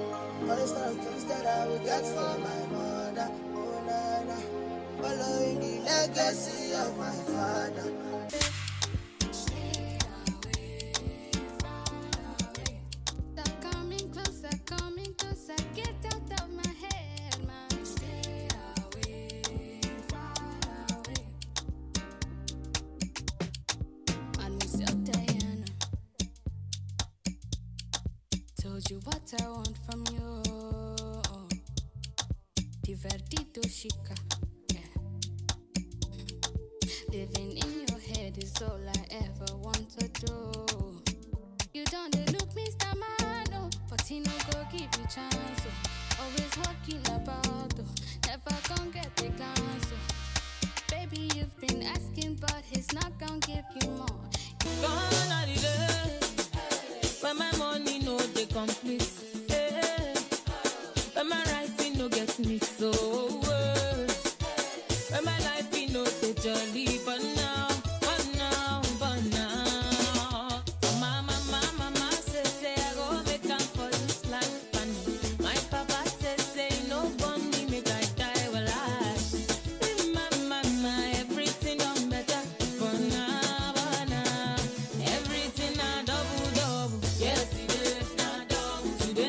All the stuff things that I will get for my mother. Oh, nah, nah. Following the legacy of my father. Stay away, far away. Stop coming closer, get out of my head, man. Stay away, far away. And we still Diana. Told you what I want from you. Divertido chica, yeah. Living in your head is all I ever want to do. You don't look Mr. Man, but he no go give you chance. Always walking about, never gonna get the glance. Baby, you've been asking, but he's not gonna give you more. Gone are the days when my money no they complete. When my rising no get me so when my life be no the jolly, but now mama say I go make up for this life, and my papa say no money make I die. Well mama everything done better, but now everything a double. Yesterday na double, today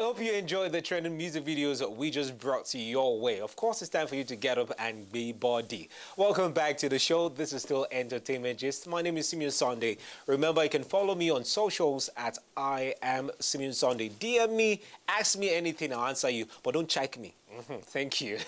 hope you enjoyed the trending music videos that we just brought to your way. Of course, it's time for you to get up and be body. Welcome back to the show. This is still Entertainment Gist. My name is Simeon Sunday. Remember, you can follow me on socials at I am Simeon Sunday. DM me, ask me anything, I'll answer you, but don't check me. Thank you.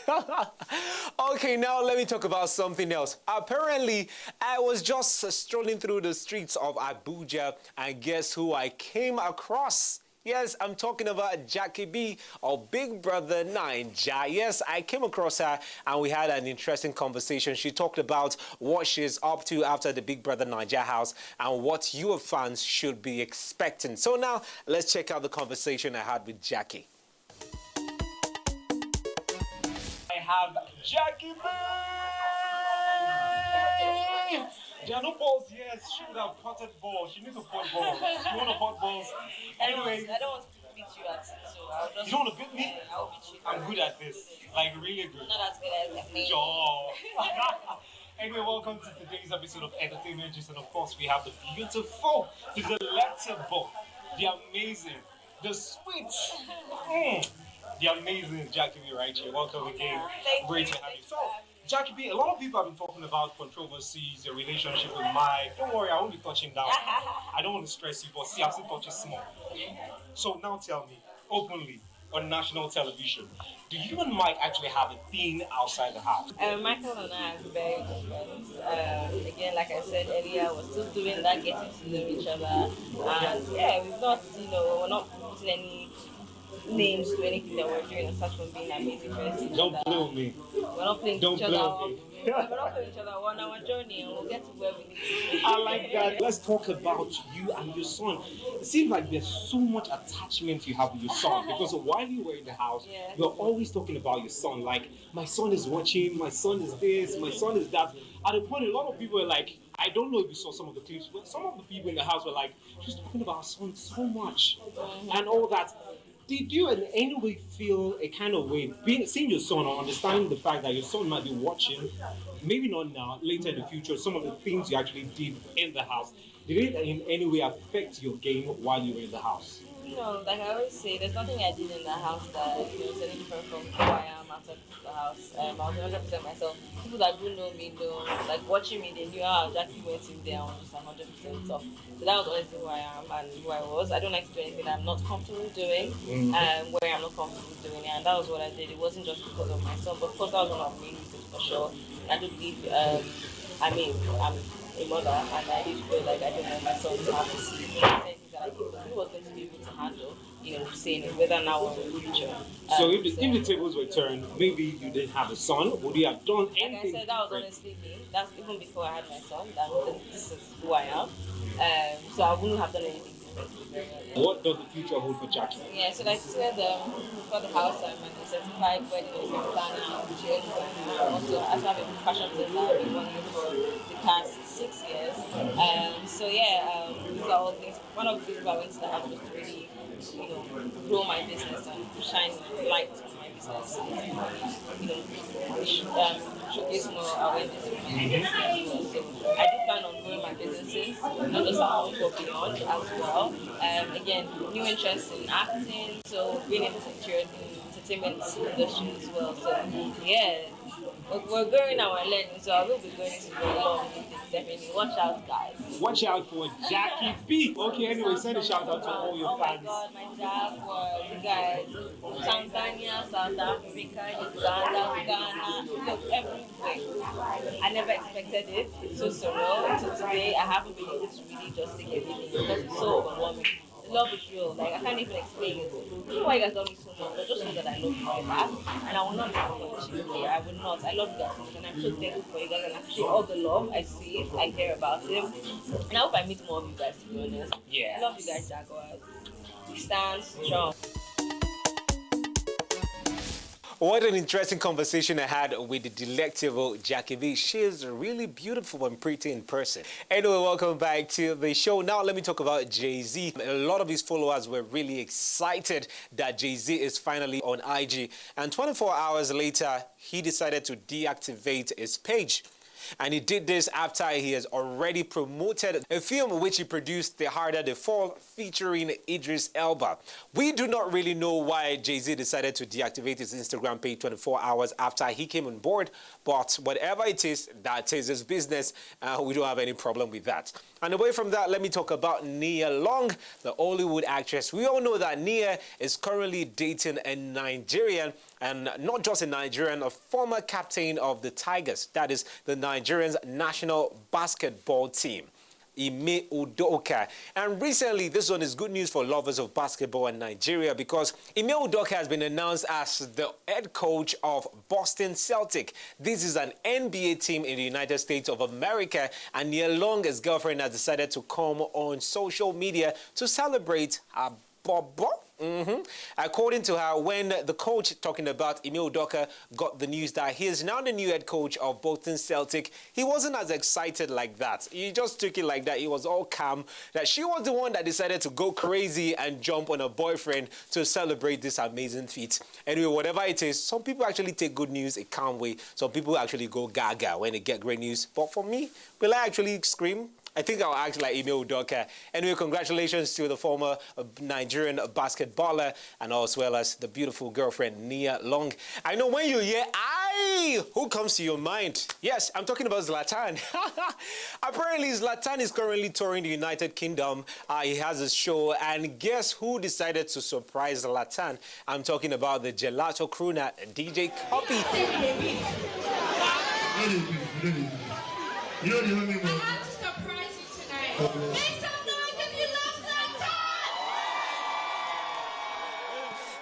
Okay, now let me talk about something else. Apparently, I was just strolling through the streets of Abuja, and guess who I came across? Yes, I'm talking about Jackie B of Big Brother Naija. Yes, I came across her and we had an interesting conversation. She talked about what she's up to after the Big Brother Naija house and what your fans should be expecting. So now, let's check out the conversation I had with Jackie. I have Jackie B! There are no balls here. She would have potted balls. She needs to pot balls. You want to pot balls? Anyway. I don't want to beat you at it, so I'll just... You don't want to beat me? I'll beat you. I'm good at this. Like, really good. Not as good as me. Sure. Anyway, welcome to today's episode of Entertainment Gist. And of course, we have the beautiful, the delectable, the amazing, the sweet, the amazing Jackie B right here. Welcome again. Great to have you. So, Jackie B, a lot of people have been talking about controversies, your relationship with Mike. Don't worry, I won't be touching down. I don't want to stress you, but see, I'm still touching small. So now tell me, openly, on national television, do you and Mike actually have a thing outside the house? Michael and I are very good friends. Again, like I said earlier, we're still doing that, getting to know each other. And yeah, we've not, we're not putting any names to anything that we're doing aside from being amazing friends. Don't blow me. We're not playing Don't each other blow up. me. We're not playing each other. We're on our journey and we'll get to where we need to be. I like that. Let's talk about you and your son. It seems like there's so much attachment you have with your son because while you were in the house, you're always talking about your son. Like, my son is watching, my son is this, my son is that. At a point, a lot of people were like, I don't know if you saw some of the clips, but some of the people in the house were like, she's talking about her son so much and all that. Did you in any way feel a kind of way, seeing your son or understanding the fact that your son might be watching, maybe not now, later in the future, some of the things you actually did in the house, did it in any way affect your game while you were in the house? Like I always say, there's nothing I did in the house that is any different from who I am outside the house. I was 100% myself. People that do know me know, like watching me, they knew how Jackie went in there and was just 100% tough. So that was always who I am and who I was. I don't like to do anything I'm not comfortable doing, where I'm not comfortable doing it, and that was what I did. It wasn't just because of my son, but of course that was one of the main reasons for sure. And I do believe, I'm a mother, and I do feel like I don't want my son to have to see things that I think he was going to be able to handle, saying it, whether now or in the future. So if the tables were turned, maybe you didn't have a son, would you have done anything? Like I said, that was honestly me. That's even before I had my son. This is who I am. So I wouldn't have done anything different. What does the future hold for Jackie? Yeah, so like I said, for the house, I'm a certified wedding planner, also I have a fashion designer. I've been running for the past 6 years. So yeah, these are all things. One of the things I went to the house was to really, grow my business and shine light on my business. Showcase more awareness. So I do plan on growing my businesses, not just at home but beyond as well. Again, new interests in acting, so being in the entertainment industry as well. So yeah, we're growing and we're learning, so I will be going to go along with it, definitely. Watch out, guys. Watch out for Jackie B. Okay, anyway, send a shout out to all your fans. Oh my God, my job for you guys. Tanzania, South Africa, Uganda, Ghana, look, everywhere. I never expected it. It's so surreal. So today, I haven't been able to really just take everything because it's so overwhelming. The love is real. Like, I can't even explain it. Why you guys love me so much, but just know that I love you very much. And I will not disappoint you here. I will not. I love you guys so much. And I'm so thankful for you guys. And I appreciate all the love I see, I hear about it. And I hope I meet more of you guys, to be honest. Yeah. I love you guys, Jaguars. Stand strong. What an interesting conversation I had with the delectable Jackie B. She is really beautiful and pretty in person. Anyway, welcome back to the show. Now let me talk about Jay-Z. A lot of his followers were really excited that Jay-Z is finally on IG. And 24 hours later, he decided to deactivate his page. And he did this after he has already promoted a film which he produced, The Harder They Fall, featuring Idris Elba. We do not really know why Jay-Z decided to deactivate his Instagram page 24 hours after he came on board, but whatever it is, that is his business. We don't have any problem with that. And away from that, let me talk about Nia Long, the Hollywood actress. We all know that Nia is currently dating a Nigerian, and not just a Nigerian, a former captain of the Tigers, that is the Nigerian's national basketball team, Ime Udoka. And recently, this one is good news for lovers of basketball in Nigeria, because Ime Udoka has been announced as the head coach of Boston Celtic. This is an NBA team in the United States of America, and Nia Long, his girlfriend, has decided to come on social media to celebrate her Bobo. According to her, when the coach, talking about Ime Udoka, got the news that he is now the new head coach of Boston Celtic, he wasn't as excited like that. He just took it like that. He was all calm. That she was the one that decided to go crazy and jump on her boyfriend to celebrate this amazing feat. Anyway, whatever it is, some people actually take good news a calm way. Some people actually go gaga when they get great news. But for me, will I actually scream? I think I'll act like Ime Udoka. Anyway, congratulations to the former Nigerian basketballer, and as well as the beautiful girlfriend, Nia Long. I know when you hear who comes to your mind? Yes, I'm talking about Zlatan. Apparently, Zlatan is currently touring the United Kingdom. He has a show, and guess who decided to surprise Zlatan? I'm talking about the Gelato crooner, DJ Copy. You don't even know. Make some noise if you love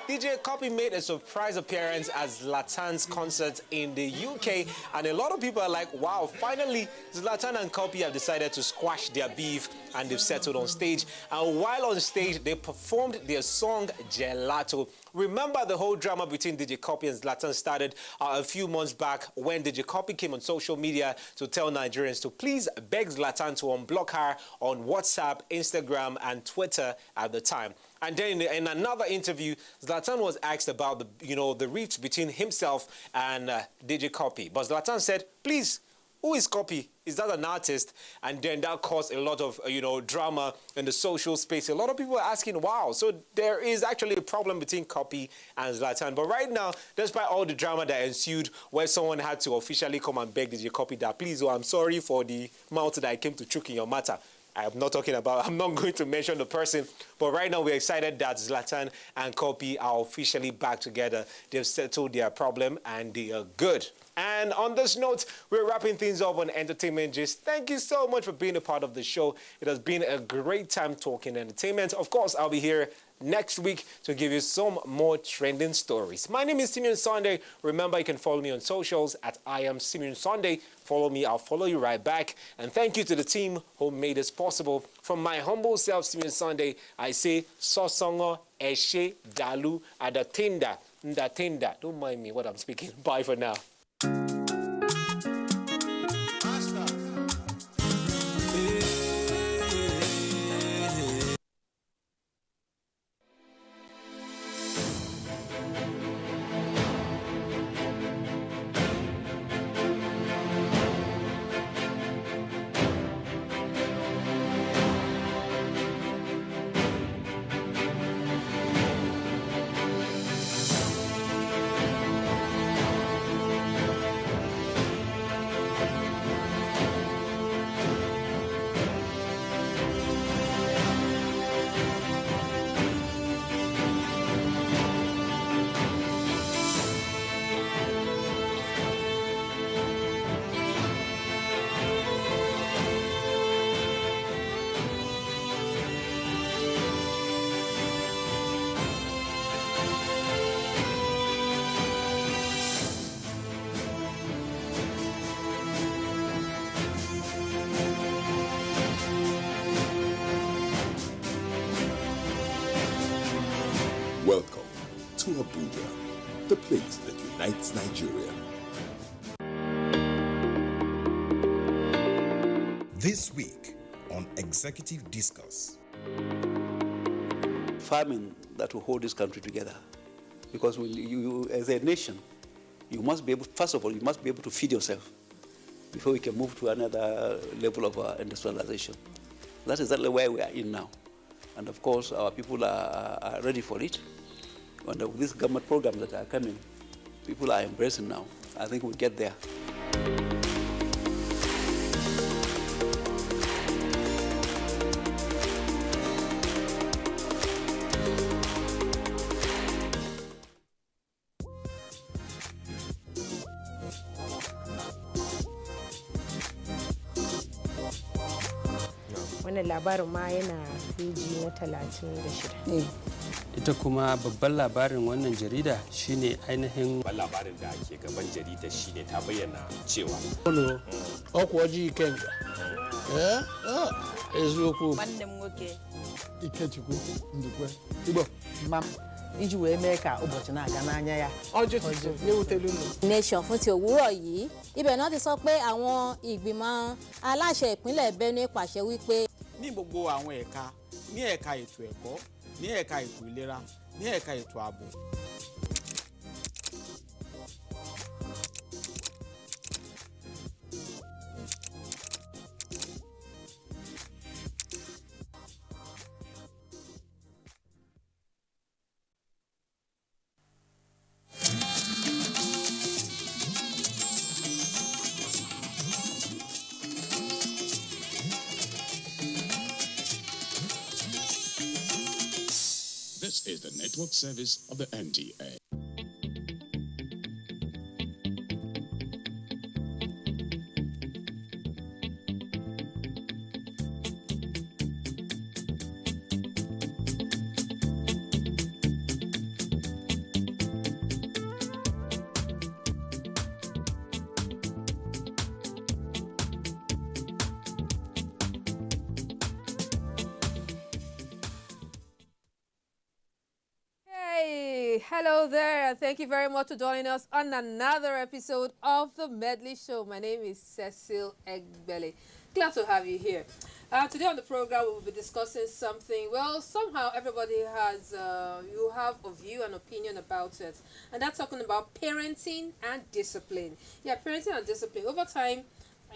Zlatan! DJ Copy made a surprise appearance at Zlatan's concert in the UK, and a lot of people are like, wow, finally Zlatan and Copy have decided to squash their beef, and they've settled on stage. And while on stage, they performed their song Gelato. Remember the whole drama between DJ Copy and Zlatan started a few months back when DJ Copy came on social media to tell Nigerians to please beg Zlatan to unblock her on WhatsApp, Instagram, and Twitter at the time. And then in another interview, Zlatan was asked about the rift between himself and DJ Copy. But Zlatan said, please, who is Copy? Is that an artist? And then that caused a lot of, drama in the social space. A lot of people are asking, wow, so there is actually a problem between Copy and Zlatan. But right now, despite all the drama that ensued, where someone had to officially come and beg DJ Copy that, please, I'm sorry for the mouth that I came to choke in your matter. I'm not going to mention the person, but right now we're excited that Zlatan and Copy are officially back together. They've settled their problem and they are good. And on this note, we're wrapping things up on Entertainment Gist. Thank you so much for being a part of the show. It has been a great time talking entertainment. Of course, I'll be here next week to give you some more trending stories. My name is Simeon Sunday. Remember, you can follow me on socials at I am Simeon Sunday. Follow me, I'll follow you right back. And thank you to the team who made this possible. From my humble self, Simeon Sunday, I say, Sosongo, Eshe, Dalu, Adatinda, Ndatinda. Don't mind me what I'm speaking. Bye for now. Welcome to Abuja, the place that unites Nigeria. This week on Executive Discuss. Farming that will hold this country together. Because you, as a nation, you must be able, first of all, you must be able to feed yourself. before we can move to another level of industrialization. That's exactly where we are in now. And of course, our people are ready for it. And with these government programs that are coming, people are embracing now. I think we'll get there. Wannan labarin ma yana peji na 36. Ita kuma babban labarin wannan jarida shine ainihin labarin da ke gaban jarida shine ta bayyana cewa ọkwa ọjị ikenga eziokwu nwanne m nwoke Ikechukwu Ndukwe Igbo mam iji wee mee ka ụbọchị na-aga n'anya ya ọjọ́ tuntun léwútẹ́lú nù. Nation fún ti òwúrọ̀ yìí ibẹ̀ náà ti sọ pé àwọn ìgbìmọ̀ aláṣẹ ìpínlẹ̀ Benue pàṣẹ wípé. Ní gbogbo àwọn ẹ̀ka ní ẹ̀ka ètò ẹ̀kọ́ ní ẹ̀ka ètò ìlera ní ẹ̀ka ètò ààbò. This is the network service of the NTA. Hello there, and thank you very much for joining us on another episode of the Medley Show. My name is Cecil Egbele. Glad to have you here. Today on the program, we will be discussing something, well, somehow everybody has, you have a view and opinion about it. And that's talking about parenting and discipline. Yeah, parenting and discipline. Over time,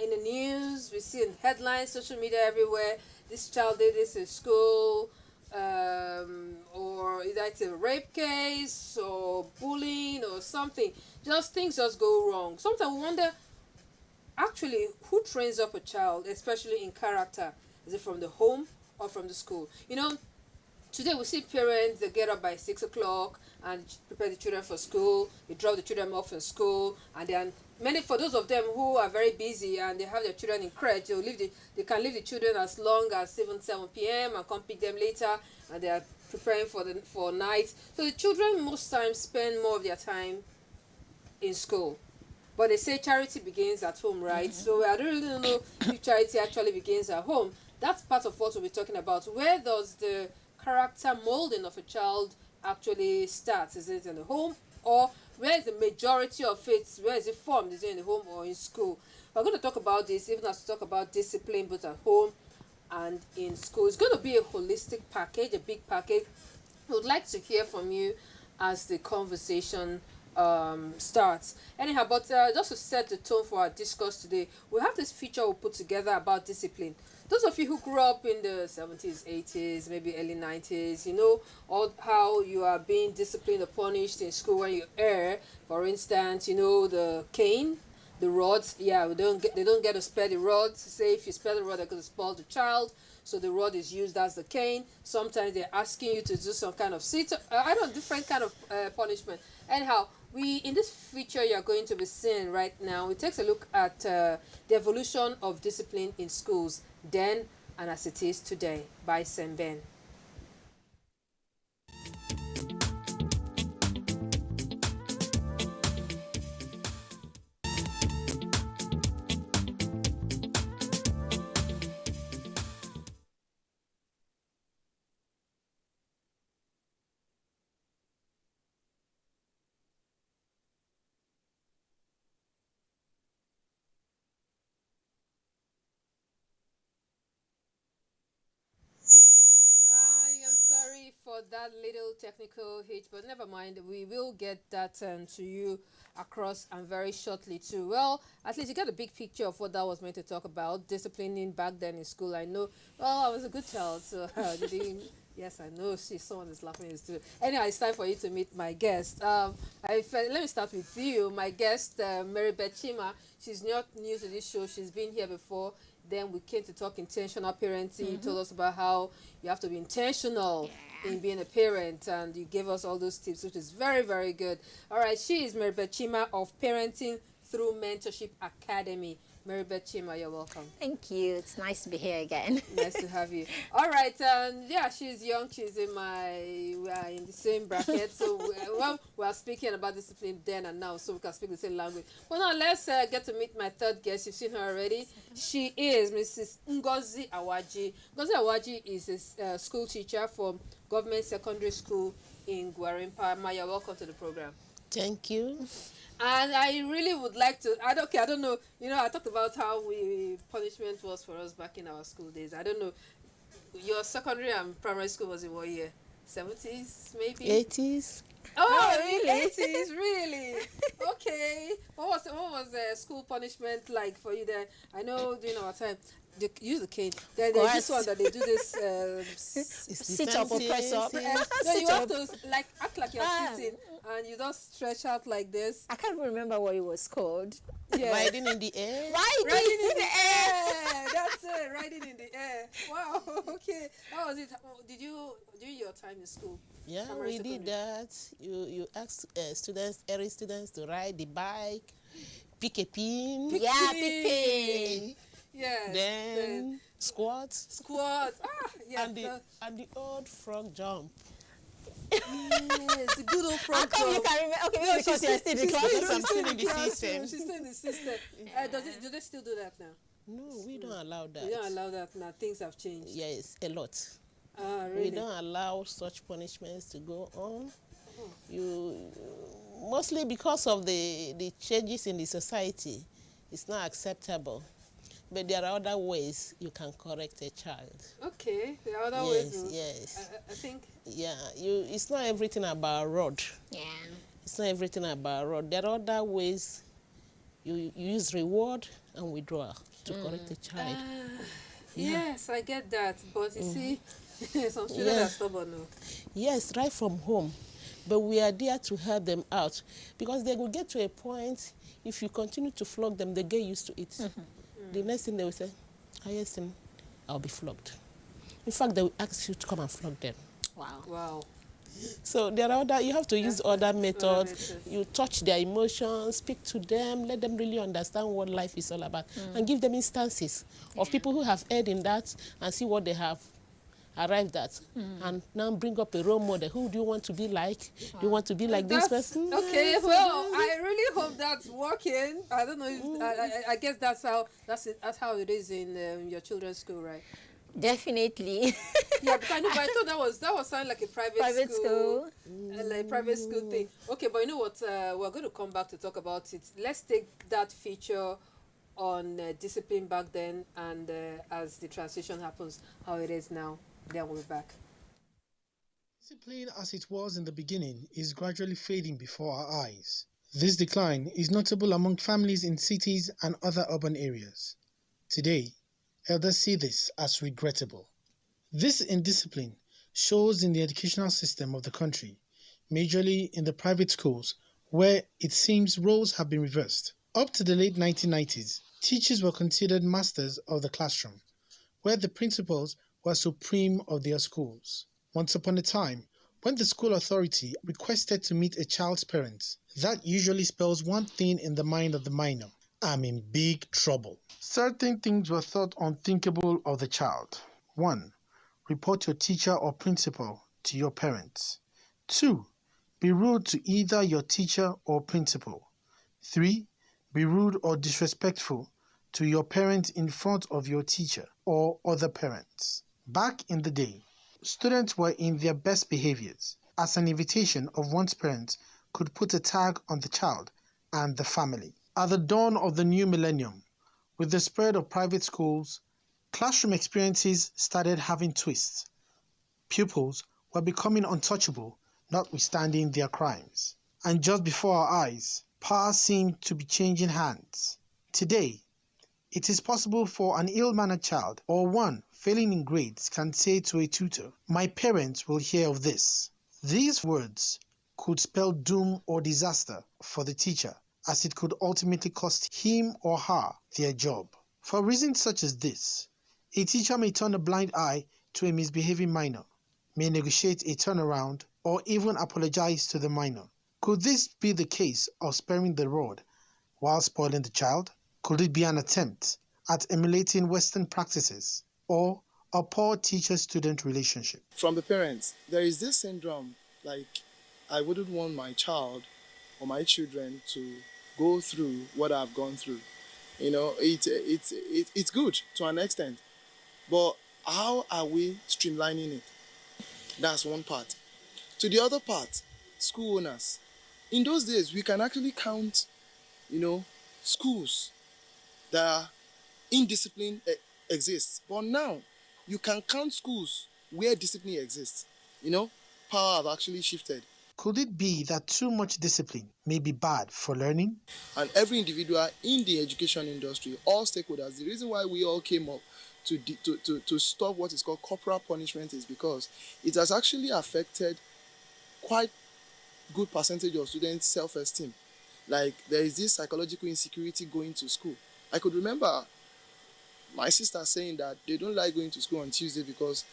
in the news, we see in headlines, social media everywhere, this child did this in school, or either it's a rape case or bullying or something. Just things just go wrong. Sometimes we wonder, actually, who trains up a child, especially in character? Is it from the home or from the school? You know, today we see parents, they get up by 6 o'clock and prepare the children for school. They drop the children off in school, and then for those of them who are very busy and they have their children in crèche, they can leave the children as long as 7 p.m. and come pick them later, and they are preparing for night. So the children most times spend more of their time in school. But they say charity begins at home, right? So I don't really know if charity actually begins at home. That's part of what we'll be talking about. Where does the character molding of a child actually start? Is it in the home, or where is the majority of it? Where is it formed? Is it in the home or in school? We're going to talk about this, even as we talk about discipline, both at home and in school. It's going to be a holistic package, a big package. We would like to hear from you as the conversation starts. Anyhow, but just to set the tone for our discourse today, we have this feature we put together about discipline. Those of you who grew up in the 70s, 80s, maybe early 90s, you know all how you are being disciplined or punished in school when you err. For instance, you know, the cane, the rods. Yeah, they don't get to spare the rods. Say if you spare the rod, they're going to spoil the child. So the rod is used as the cane. Sometimes they're asking you to do some kind of different kind of punishment. Anyhow, in this feature you're going to be seeing right now, it takes a look at the evolution of discipline in schools then and as it is today by Semben. for that little technical hitch, but never mind. We will get that to you across and very shortly too. Well, at least you got a big picture of what that was meant to talk about. Disciplining back then in school. I know. Well, I was a good child, so yes, I know. Someone is laughing. Is too. Anyway, it's time for you to meet my guest. Let me start with you. My guest, Mary Beth Chima. She's not new to this show. She's been here before. Then we came to talk intentional parenting. You told us about how you have to be intentional in being a parent, and you gave us all those tips, which is very, very good. All right, she is Mary Beth Chima of Parenting Through Mentorship Academy. Mary Beth Chima, you're welcome. Thank you. It's nice to be here again. Nice to have you. All right, yeah, she's young. She's in we are in the same bracket. So we are speaking about discipline then and now, so we can speak the same language. Well, now let's get to meet my third guest. You've seen her already. She is Mrs. Ngozi Awaji. Ngozi Awaji is a school teacher from Government Secondary School in Gwarimpa. Maya, welcome to the program. Thank you. And I really would like to, I don't know, I talked about how punishment was for us back in our school days. I don't know, your secondary and primary school was in what year? 70s, maybe? 80s. Oh, really? 80s, really? Okay. What was the school punishment like for you there? I know during our time, they use the cane. There's this one that they do this sit up or press up. No, you have to act like you're sitting, and you just stretch out like this. I can't remember what it was called. Yeah. Riding in the air. Riding in the air. That's it. Riding in the air. Wow. Okay. How was it? Did you do your time in school? Yeah, we did that. You ask every students to ride the bike, pick a pin. Pick pin. Yes. Then squats. Ah, yeah. And the old frog jump. Yes, the good old frog jump. How come you can remember? Okay, maybe because you're still in the class. I'm still in the system. She's still in the system. Do they still do that now? No, we don't allow that. We don't allow that now. Things have changed. Yes, a lot. Ah, really? We don't allow such punishments to go on. Mostly because of the changes in the society, it's not acceptable. But there are other ways you can correct a child. Okay, there are other ways. Yes. I think. Yeah, it's not everything about rod. Yeah. It's not everything about rod. There are other ways you use reward and withdrawal to correct a child. Yes, I get that. But you see, some students are stubborn. No? Yes, right from home. But we are there to help them out. Because they will get to a point, if you continue to flog them, they get used to it. The next thing they will say, highest thing, I'll be flogged. In fact, they will ask you to come and flog them. Wow. So there are you have to use other methods. You touch their emotions, speak to them, let them really understand what life is all about, and give them instances of people who have erred in that and see what they have arrived at, and now bring up a role model. Who do you want to be like? Do you want to be like this person? Okay, well, I really hope that's working. I don't know if I guess that's how it is in your children's school, right? Definitely. Yeah, but I thought that was sounding like a private school. Like private school thing. Okay, but you know what? We're going to come back to talk about it. Let's take that feature on discipline back then, and as the transition happens, how it is now. Then we'll be back. Discipline as it was in the beginning is gradually fading before our eyes. This decline is notable among families in cities and other urban areas. Today, elders see this as regrettable. This indiscipline shows in the educational system of the country, majorly in the private schools, where it seems roles have been reversed. Up to the late 1990s, teachers were considered masters of the classroom, where the principals were supreme of their schools. Once upon a time, when the school authority requested to meet a child's parents, that usually spells one thing in the mind of the minor: I'm in big trouble. Certain things were thought unthinkable of the child. 1. Report your teacher or principal to your parents. 2. Be rude to either your teacher or principal. 3. Be rude or disrespectful to your parents in front of your teacher or other parents. Back in the day, students were in their best behaviors, as an invitation of one's parents could put a tag on the child and the family. At the dawn of the new millennium, with the spread of private schools, classroom experiences started having twists. Pupils were becoming untouchable, notwithstanding their crimes. And just before our eyes, power seemed to be changing hands. Today, it is possible for an ill-mannered child or one failing in grades can say to a tutor, "My parents will hear of this." These words could spell doom or disaster for the teacher, as it could ultimately cost him or her their job. For reasons such as this, a teacher may turn a blind eye to a misbehaving minor, may negotiate a turnaround, or even apologize to the minor. Could this be the case of sparing the rod while spoiling the child? Could it be an attempt at emulating Western practices or a poor teacher-student relationship? From the parents, there is this syndrome, like, I wouldn't want my child or my children to go through what I've gone through. You know, it's good to an extent, but how are we streamlining it? That's one part. To the other part, school owners. In those days, we can actually count, schools that are indiscipline exists. But now, you can count schools where discipline exists. Power have actually shifted. Could it be that too much discipline may be bad for learning? And every individual in the education industry, all stakeholders, the reason why we all came up to stop what is called corporal punishment is because it has actually affected quite good percentage of students' self-esteem. Like, there is this psychological insecurity going to school. I could remember my sister saying that they don't like going to school on Tuesday because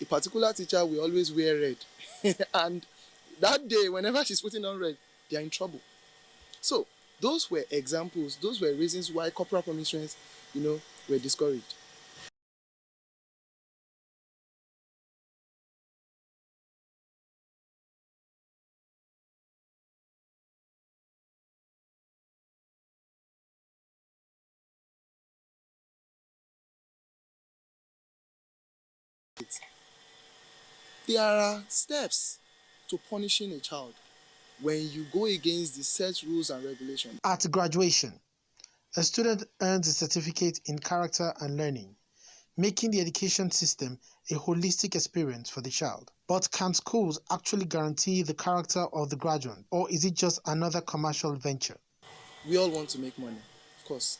a particular teacher will always wear red. And that day, whenever she's putting on red, they are in trouble. So those were examples, those were reasons why corporal punishments, were discouraged. There are steps to punishing a child when you go against the set rules and regulations. At graduation, a student earns a certificate in character and learning, making the education system a holistic experience for the child. But can schools actually guarantee the character of the graduate, or is it just another commercial venture? We all want to make money, of course.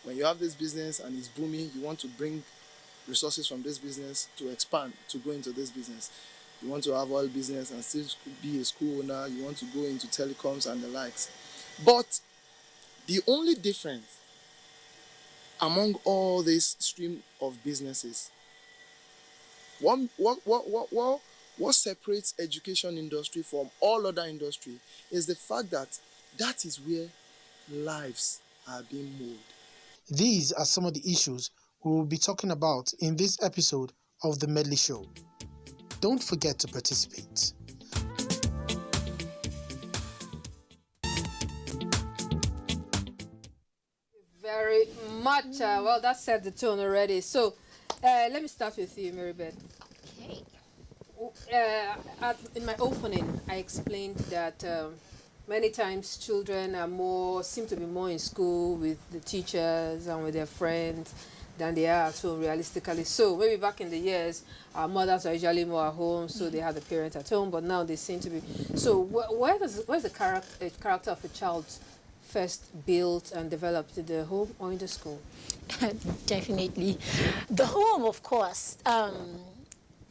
When you have this business and it's booming, you want to bring resources from this business to expand, to go into this business. You want to have oil business and still be a school owner. You want to go into telecoms and the likes. But the only difference among all this stream of businesses, what separates education industry from all other industry is the fact that that is where lives are being moved. These are some of the issues we will be talking about in this episode of The Medley Show. Don't forget to participate. Very much. Well, that set the tone already. So, let me start with you, Maribeth. Okay. In my opening, I explained that many times children seem to be more in school with the teachers and with their friends than they are at home realistically. So maybe back in the years, our mothers are usually more at home, so they have the parents at home, but now they seem to be. So where's the character of a child first built and developed, in the home or in the school? Definitely. The home, of course.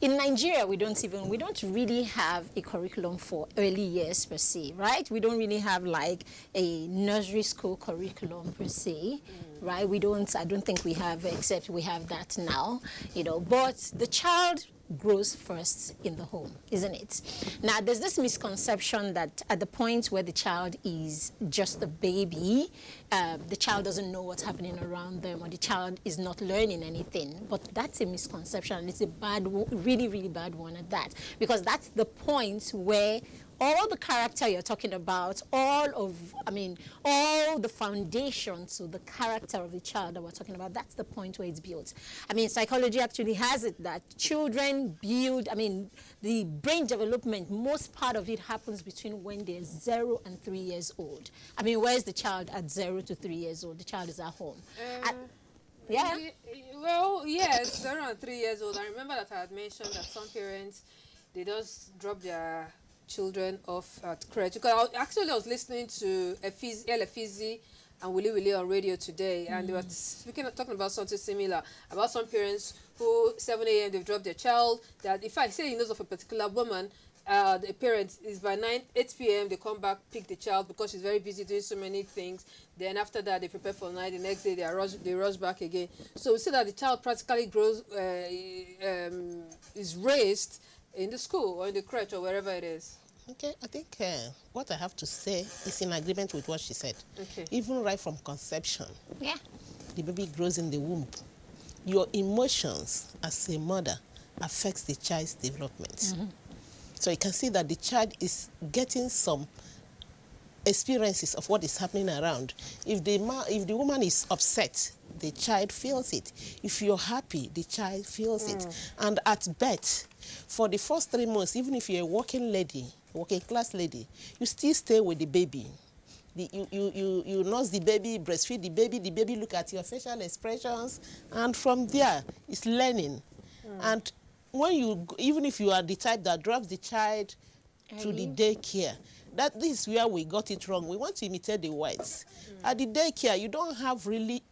In Nigeria, we don't really have a curriculum for early years per se, right? We don't really have like a nursery school curriculum per se, right? I don't think we have, except we have that now, but the child grows first in the home, isn't it? Now, there's this misconception that at the point where the child is just a baby, the child doesn't know what's happening around them, or the child is not learning anything. But that's a misconception, and it's a really, really bad one at that, because that's the point where all the character you're talking about, all the foundation to the character of the child that we're talking about, that's the point where it's built. Psychology actually has it that children build, the brain development, most part of it happens between when they're 0 and 3 years old. Where's the child at 0 to 3 years old? The child is at home. Well, yes, 0 and 3 years old. I remember that I had mentioned that some parents, they just drop their children off at crèche. Because I was listening to Efizi and Willy Willy on radio today, and they were talking about something similar, about some parents who 7 a.m. they've dropped their child. That if I say he knows of a particular woman, the parent is by 8 p.m. they come back, pick the child because she's very busy doing so many things. Then after that they prepare for the night. The next day they rush back again. So we see that the child practically grows, is raised in the school or in the crèche or wherever it is. Okay, I think what I have to say is in agreement with what she said. Okay. Even right from conception, yeah, the baby grows in the womb. Your emotions as a mother affects the child's development. So you can see that the child is getting some experiences of what is happening around. If the woman is upset, the child feels it. If you're happy, the child feels it. And at birth, for the first 3 months, even if you're a working class lady, you still stay with the baby. You nurse the baby, breastfeed the baby look at your facial expressions, and from there, it's learning. And when even if you are the type that drops the child to the daycare, this is where we got it wrong. We want to imitate the whites. At the daycare, you don't have really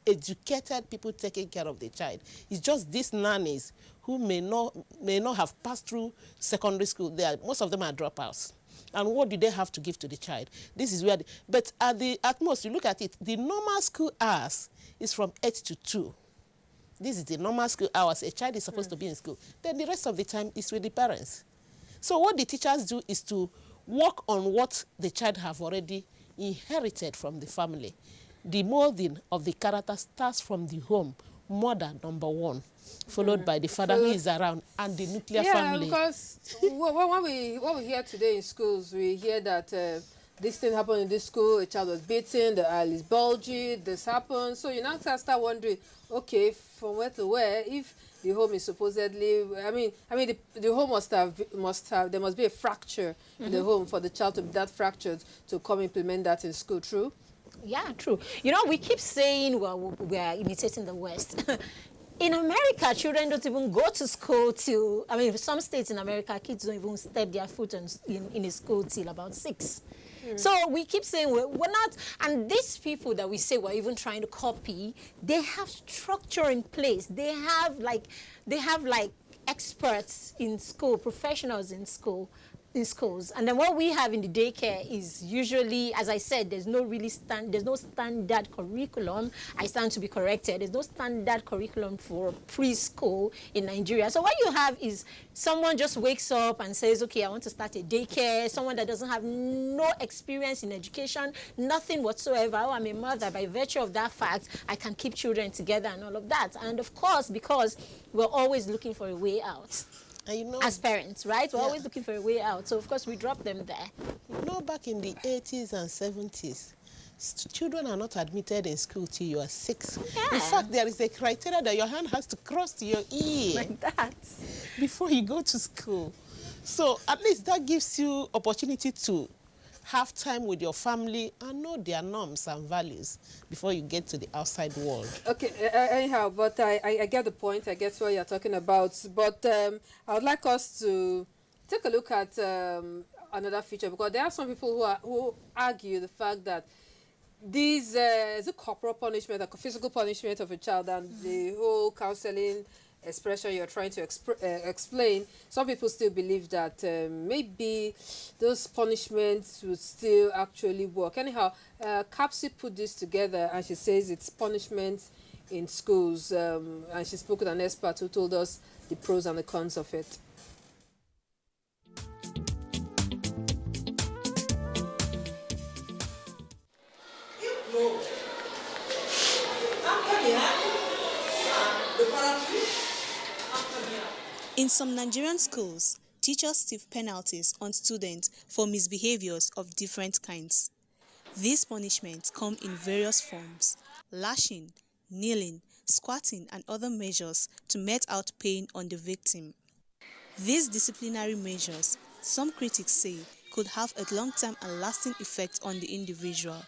educated people taking care of the child. It's just these nannies who may not have passed through secondary school. Most of them are dropouts. And what do they have to give to the child? This is where, but at most, you look at it, the normal school hours is from 8 to 2. This is the normal school hours. A child is supposed to be in school. Then the rest of the time is with the parents. So what the teachers do is to work on what the child have already inherited from the family. The molding of the character starts from the home, mother number one, followed by the father who is around, and the nuclear family. Yeah, because what we hear today in schools, we hear that this thing happened in this school, a child was beaten, the eye is bulgy, this happened. So you now start wondering, okay, from where to where, if the home is supposedly, the home must have, there must be a fracture in the home for the child to be that fractured to come implement that in school, true? Yeah, true. You know, we keep saying, well, we are imitating the West. In America, children don't even go to school till, some states in America, kids don't even step their foot in a school till about 6. So we keep saying we're not, and these people that we say we're even trying to copy, they have structure in place. They have like experts in school, professionals in schools. And then what we have in the daycare is usually, as I said, there's no standard curriculum. I stand to be corrected. There's no standard curriculum for preschool in Nigeria. So what you have is someone just wakes up and says, okay, I want to start a daycare. Someone that doesn't have no experience in education, nothing whatsoever. Oh, I'm a mother. By virtue of that fact, I can keep children together and all of that. And of course, because we're always looking for a way out. As parents, right? We're always looking for a way out. So, of course, we drop them there. You know, back in the 80s and 70s, children are not admitted in school till you are 6. Yeah. In fact, there is a criteria that your hand has to cross to your ear. Like that. Before you go to school. So, at least that gives you opportunity to have time with your family and know their norms and values before you get to the outside world. Okay, anyhow, but I get the point. I get what you're talking about. But I would like us to take a look at another feature, because there are some people who argue the fact that these is a corporal punishment, like a physical punishment of a child, and the whole counseling expression you're trying to explain, some people still believe that maybe those punishments would still actually work. Anyhow, Capsi put this together, and she says it's punishment in schools, and she spoke with an expert who told us the pros and the cons of it. In some Nigerian schools, teachers stiff penalties on students for misbehaviors of different kinds. These punishments come in various forms: lashing, kneeling, squatting, and other measures to met out pain on the victim. These disciplinary measures, some critics say, could have a long-term and lasting effect on the individual.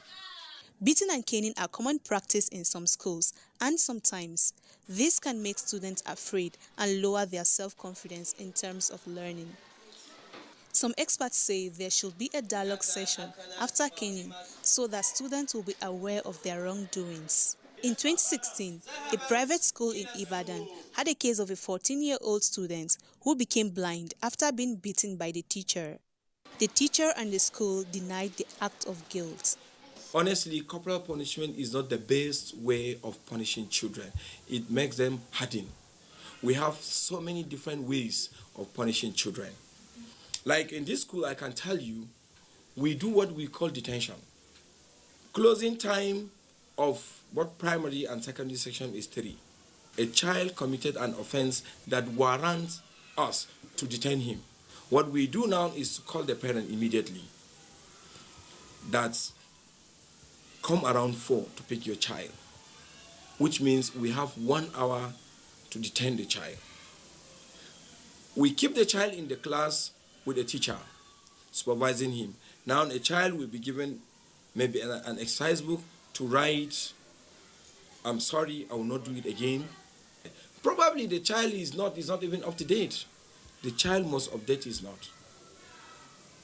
Beating and caning are common practice in some schools, and sometimes this can make students afraid and lower their self-confidence in terms of learning. Some experts say there should be a dialogue session after caning so that students will be aware of their wrongdoings. In 2016, a private school in Ibadan had a case of a 14-year-old student who became blind after being beaten by the teacher. The teacher and the school denied the act of guilt. Honestly, corporal punishment is not the best way of punishing children. It makes them harden. We have so many different ways of punishing children. Like in this school, I can tell you, we do what we call detention. Closing time of both primary and secondary section is 3. A child committed an offense that warrants us to detain him. What we do now is to call the parent immediately. That's come around 4 to pick your child, which means we have 1 hour to detain the child. We keep the child in the class with a teacher supervising him. Now a child will be given maybe an exercise book to write, "I'm sorry, I will not do it again." Probably the child is not even up to date. The child must update his note.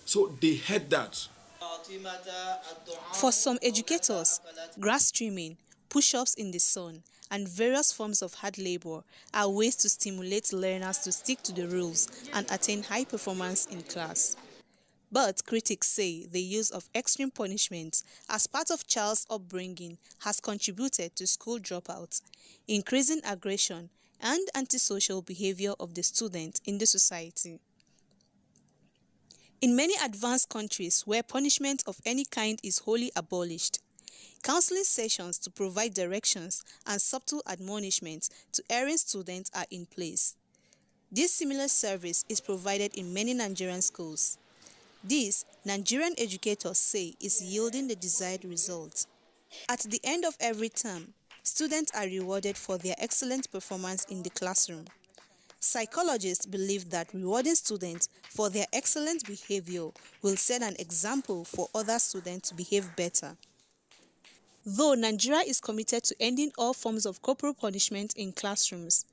So they had that. For some educators, grass trimming, push-ups in the sun, and various forms of hard labor are ways to stimulate learners to stick to the rules and attain high performance in class. But critics say the use of extreme punishment as part of child's upbringing has contributed to school dropouts, increasing aggression and antisocial behavior of the student in the society. In many advanced countries where punishment of any kind is wholly abolished, counseling sessions to provide directions and subtle admonishments to erring students are in place. This similar service is provided in many Nigerian schools. This, Nigerian educators say, is yielding the desired result. At the end of every term, students are rewarded for their excellent performance in the classroom. Psychologists believe that rewarding students for their excellent behavior will set an example for other students to behave better. Though Nigeria is committed to ending all forms of corporal punishment in classrooms,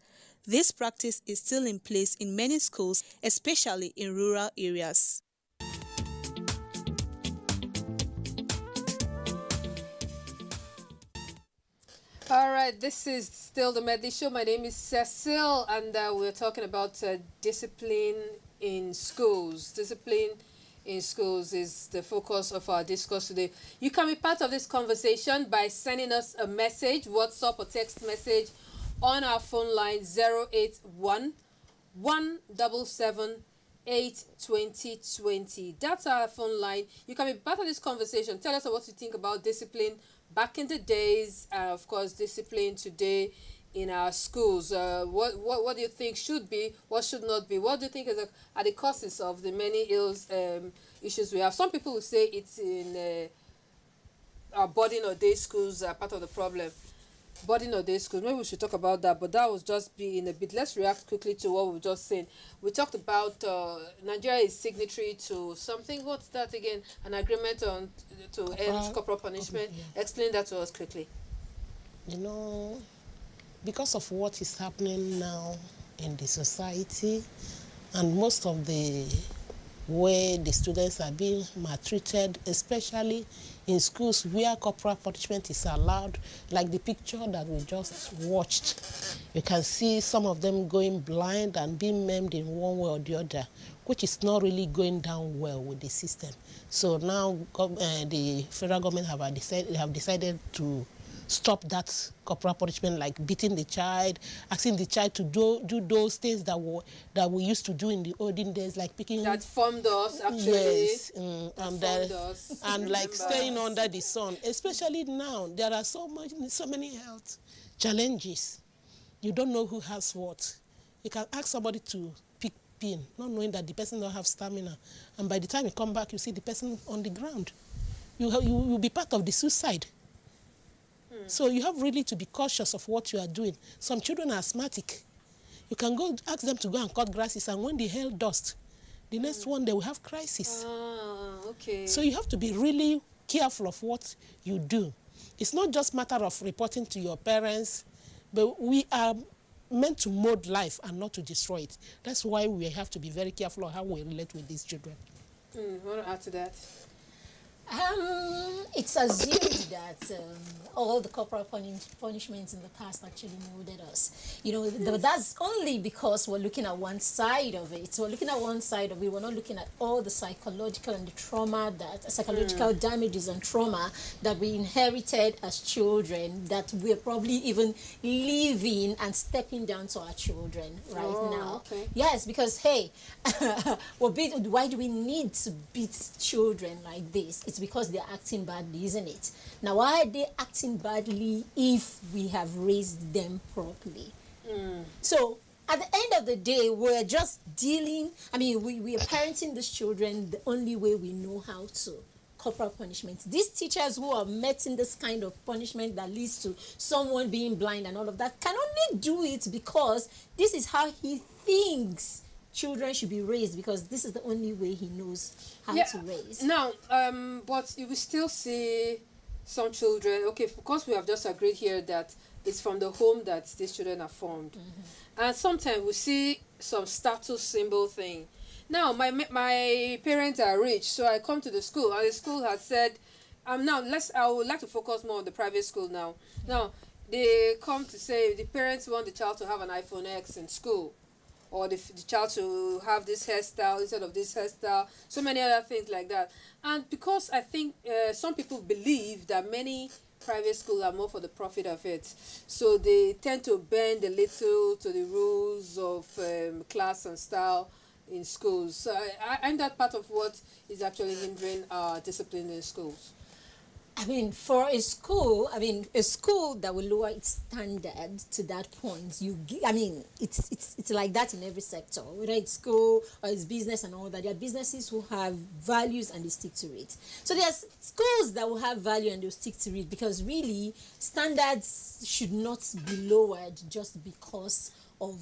this practice is still in place in many schools, especially in rural areas. All right, this is still the Medley Show. My name is Cecile, and we're talking about discipline in schools. Discipline in schools is the focus of our discourse today. You can be part of this conversation by sending us a message, WhatsApp or text message on our phone line 081 177 82020. That's our phone line. You can be part of this conversation. Tell us what you think about discipline back in the days, and of course discipline today in our schools. What do you think should be, what should not be? What do you think are the causes of the many issues we have? Some people will say it's in our boarding or day schools are part of the problem. Boarding or day schools, maybe we should talk about that, but that was just being a bit. Let's react quickly to what we've just said. We talked about Nigeria is signatory to something. What's that again? An agreement on to end corporal punishment. Yeah. Explain that to us quickly. You know, because of what is happening now in the society, and most of the way the students are being maltreated, especially in schools where corporal punishment is allowed, like the picture that we just watched. You can see some of them going blind and being maimed in one way or the other, which is not really going down well with the system. So now the federal government have decided to stop that corporal punishment, like beating the child, asking the child to do those things that we used to do in the olden days, like picking. That formed us, actually. Yes, and like staying under the sun. Especially now, there are so many health challenges. You don't know who has what. You can ask somebody to pick pin, not knowing that the person don't have stamina, and by the time you come back, you see the person on the ground. You will be part of the suicide. So you have really to be cautious of what you are doing. Some children are asthmatic. You can go ask them to go and cut grasses, and when they hail dust, the next one they will have crisis. Okay. So you have to be really careful of what you do. It's not just matter of reporting to your parents, but we are meant to mold life and not to destroy it. That's why we have to be very careful of how we relate with these children. Want to add to that? It's assumed that all the corporal punishments in the past actually molded us. You know, that's only because we're looking at one side of it. We're looking at one side of it. We're not looking at all the psychological and the trauma psychological damages and trauma that we inherited as children, that we're probably even living and stepping down to our children right now. Okay. Yes, because hey, why do we need to beat children like this? It's because they're acting badly, isn't it? Now, why are they acting badly if we have raised them properly? So, at the end of the day, we're just dealing, we are parenting these children the only way we know how to. Corporal punishment. These teachers who are meting this kind of punishment that leads to someone being blind and all of that can only do it because this is how he thinks children should be raised, because this is the only way he knows how to raise. Now, but you will still see some children, okay, because we have just agreed here that it's from the home that these children are formed. And sometimes we see some status symbol thing. Now, my parents are rich, so I come to the school, and the school has said, I would like to focus more on the private school now. Now, they come to say the parents want the child to have an iPhone X in school, or the child to have this hairstyle instead of this hairstyle, so many other things like that. And because I think some people believe that many private schools are more for the profit of it, so they tend to bend a little to the rules of class and style in schools. So I'm that part of what is actually hindering discipline in schools. For a school that will lower its standard to that point, it's like that in every sector, whether it's school or it's business and all that. There are businesses who have values and they stick to it. So there's schools that will have value and they'll stick to it, because really standards should not be lowered just because of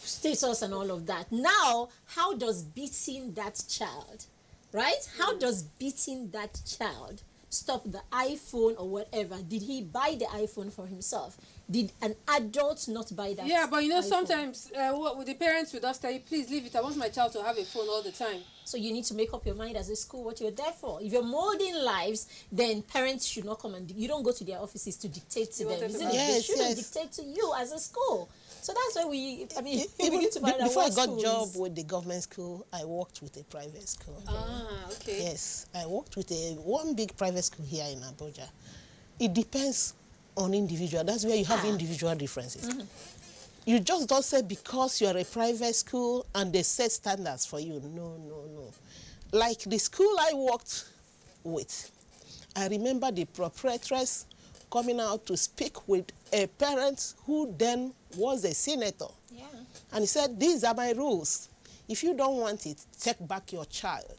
status and all of that. Now, how does beating that child, right? How does beating that child stop the iPhone or whatever? Did he buy the iPhone for himself? Did an adult not buy that? Yeah, but iPhone? Sometimes the parents will just tell you, please leave it. I want my child to have a phone all the time. So you need to make up your mind as a school what you're there for. If you're molding lives, then parents should not come and you don't go to their offices to dictate to them. They shouldn't dictate to you as a school. So that's why before I got job with the government school, I worked with a private school. Okay. Yes, I worked with one big private school here in Abuja. It depends on individual. That's where you have individual differences. You just don't say because you're a private school and they set standards for you. No. Like the school I worked with, I remember the proprietress coming out to speak with a parent who then was a senator. Yeah. And he said, these are my rules. If you don't want it, take back your child.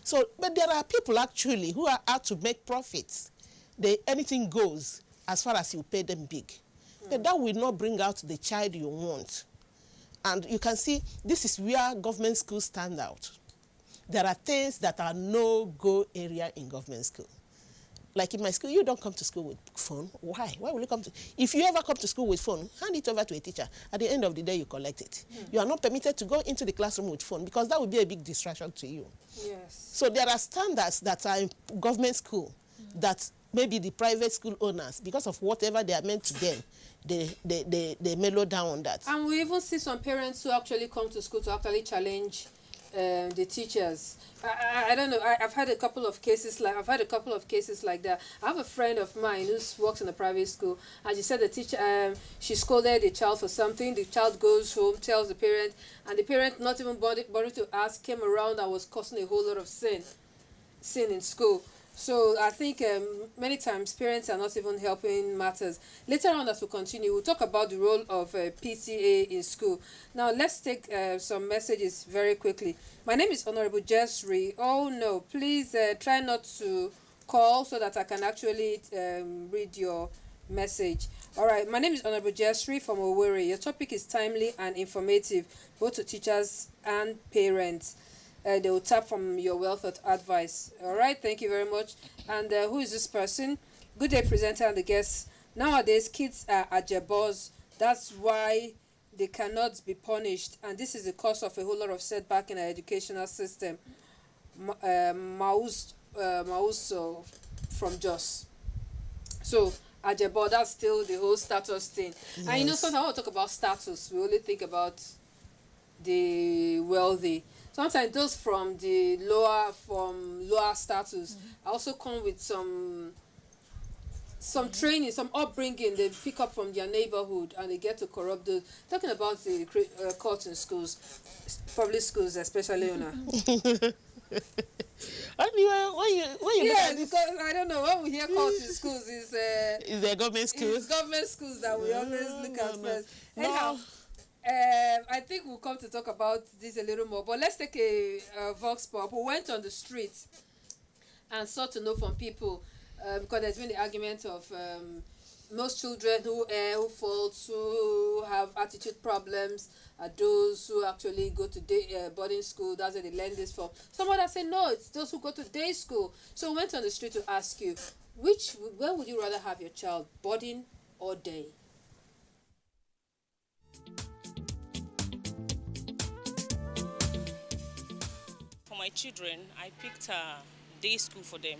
So, but there are people actually who are out to make profits. Anything goes as far as you pay them big. But that will not bring out the child you want. And you can see this is where government schools stand out. There are things that are no-go area in government school. Like in my school, you don't come to school with phone. Why? Why will you come to? If you ever come to school with phone, hand it over to a teacher. At the end of the day, you collect it. You are not permitted to go into the classroom with phone, because that would be a big distraction to you. Yes. So there are standards that are in government school that maybe the private school owners, because of whatever they are meant to gain, they mellow down on that. And we even see some parents who actually come to school to actually challenge the teachers. I don't know. I've had a couple of cases like that. I have a friend of mine who works in a private school, and she said the teacher she scolded the child for something. The child goes home, tells the parent, and the parent, not even bothered to ask, came around and was causing a whole lot of sin in school. So I think many times parents are not even helping matters. Later on, as we continue, we'll talk about the role of PTA in school. Now, let's take some messages very quickly. My name is Honorable Jesri. Oh, no, please try not to call so that I can actually read your message. All right, my name is Honorable Jesri from Owerri. Your topic is timely and informative, both to teachers and parents. they will tap from your wealth of advice. All right, thank you very much. And who is this person? Good day, presenter and the guests. Nowadays, kids are ajebos. That's why they cannot be punished, and this is the cause of a whole lot of setback in our educational system. Mauso from Jos. So ajebo, that's still the whole status thing. Yes. And you know, sometimes when we talk about status, we only think about the wealthy. Sometimes those from lower status also come with some training, some upbringing they pick up from their neighborhood, and they get to corrupt those. Talking about the courts in schools, public schools especially, Yes, because I don't know, when we hear courts in schools, is the government schools? It's government schools that we always look at first. Anyhow, I think we'll come to talk about this a little more, but let's take a vox pop. We went on the streets and sought to know from people, because there's been the argument of most children who fall, who have attitude problems, are those who actually go to boarding school. That's where they learn this from. Some others say no, it's those who go to day school. So we went on the street to ask you, where would you rather have your child, boarding or day? For my children, I picked a day school for them,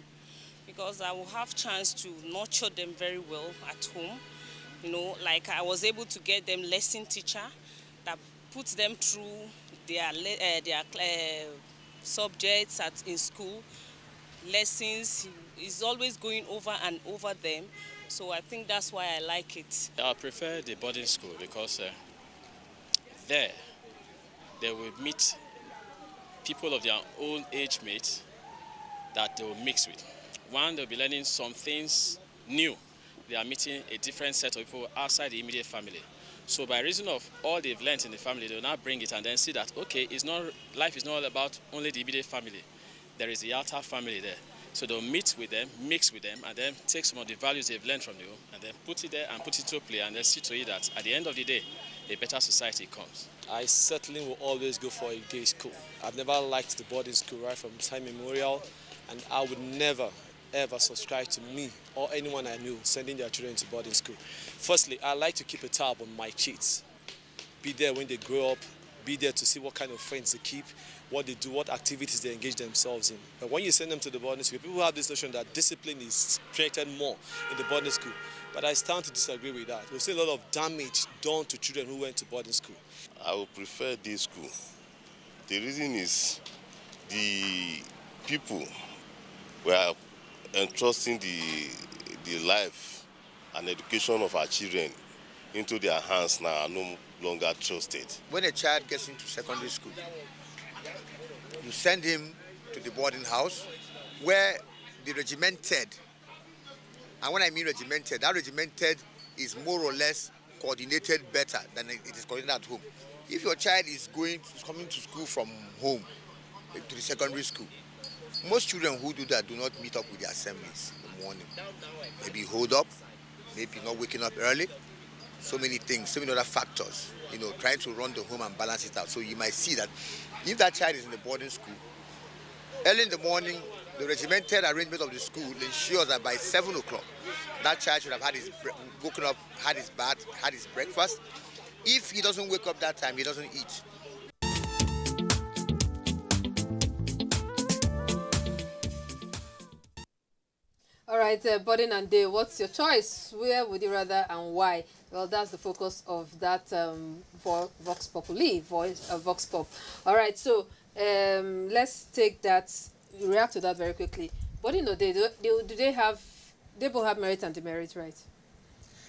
because I will have chance to nurture them very well at home. You know, like I was able to get them lesson teacher that puts them through their subjects in school. Lessons is always going over and over them. So I think that's why I like it. I prefer the boarding school because there they will meet people of their own age mates that they will mix with. One, they'll be learning some things new. They are meeting a different set of people outside the immediate family. So by reason of all they've learned in the family, they'll now bring it and then see that, okay, life is not all about only the immediate family. There is the outer family there. So they'll meet with them, mix with them, and then take some of the values they've learned from you, and then put it there and put it to play, and then see to it that at the end of the day, a better society comes. I certainly will always go for a day school. I've never liked the boarding school right from time immemorial, and I would never ever subscribe to me or anyone I knew sending their children to boarding school. Firstly, I like to keep a tab on my kids. Be there when they grow up, be there to see what kind of friends they keep, what they do, what activities they engage themselves in. But when you send them to the boarding school, people have this notion that discipline is created more in the boarding school. But I stand to disagree with that. We've seen a lot of damage done to children who went to boarding school. I would prefer day school. The reason is the people were entrusting the life and education of our children into their hands now are no longer trusted. When a child gets into secondary school, you send him to the boarding house where the regimented, and when I mean regimented, that regimented is more or less coordinated better than it is coordinated at home. If your child is coming to school from home to the secondary school, most children who do that do not meet up with the assemblies in the morning. Maybe hold up, maybe not waking up early. So many things, so many other factors, trying to run the home and balance it out. So you might see that if that child is in the boarding school, early in the morning, the regimented arrangement of the school ensures that by 7 o'clock, that child should have woken up, had his bath, had his breakfast. If he doesn't wake up that time, he doesn't eat. All right, boarding and day, what's your choice? Where would you rather and why? Well, that's the focus of that Vox Populi, Vox Pop. All right, so let's take that, react to that very quickly. Boarding or day, do they both have merit and demerit, right?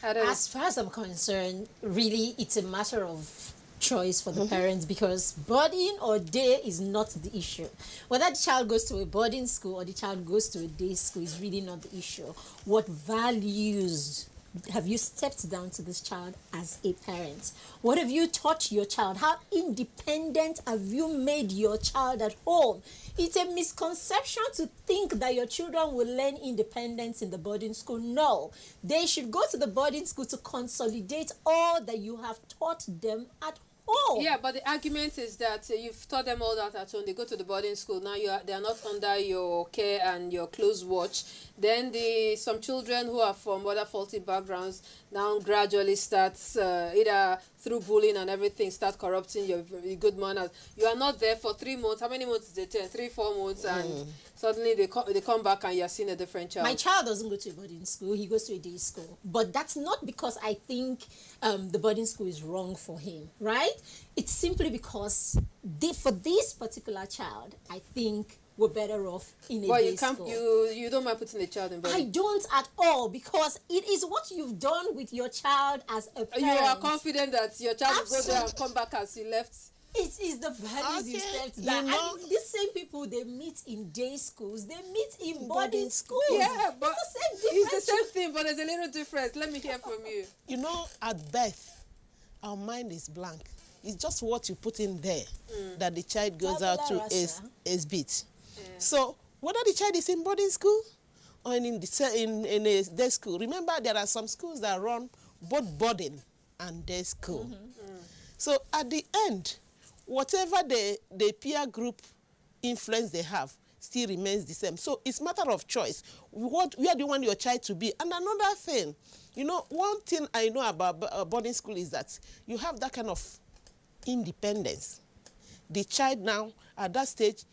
As far as I'm concerned, really, it's a matter of choice for the parents, because boarding or day is not the issue. Whether the child goes to a boarding school or the child goes to a day school is really not the issue. What values have you stepped down to this child as a parent? What have you taught your child? How independent have you made your child at home? It's a misconception to think that your children will learn independence in the boarding school. No, they should go to the boarding school to consolidate all that you have taught them at all. Yeah, but the argument is that you've taught them all that at home. They go to the boarding school. Now they are not under your care and your close watch. Then some children who are from other faulty backgrounds now gradually starts either through bullying and everything start corrupting your good manners. You are not there for 3 months. How many months is it? 3, 4 months, and suddenly they come back and you're seeing a different child. My child doesn't go to a boarding school. He goes to a day school. But that's not because I think the boarding school is wrong for him, right? It's simply because for this particular child, I think we're better off in a day school. You don't mind putting a child in boarding? I don't at all, because it is what you've done with your child as a parent. You are confident that your child will go there and come back as you left. It is the values you set that. And these same people they meet in day schools, they meet in boarding schools. Yeah, but it's the same thing, but there's a little difference. Let me hear from you. You know, at birth, our mind is blank. It's just what you put in there that the child goes out to is bit. Yeah. So whether the child is in boarding school or in a day school, remember there are some schools that run both boarding and day school. So at the end, whatever the peer group influence they have still remains the same. So it's a matter of choice. Where do you want your child to be? And another thing, you know, one thing I know about boarding school is that you have that kind of independence. The child now, at that stage,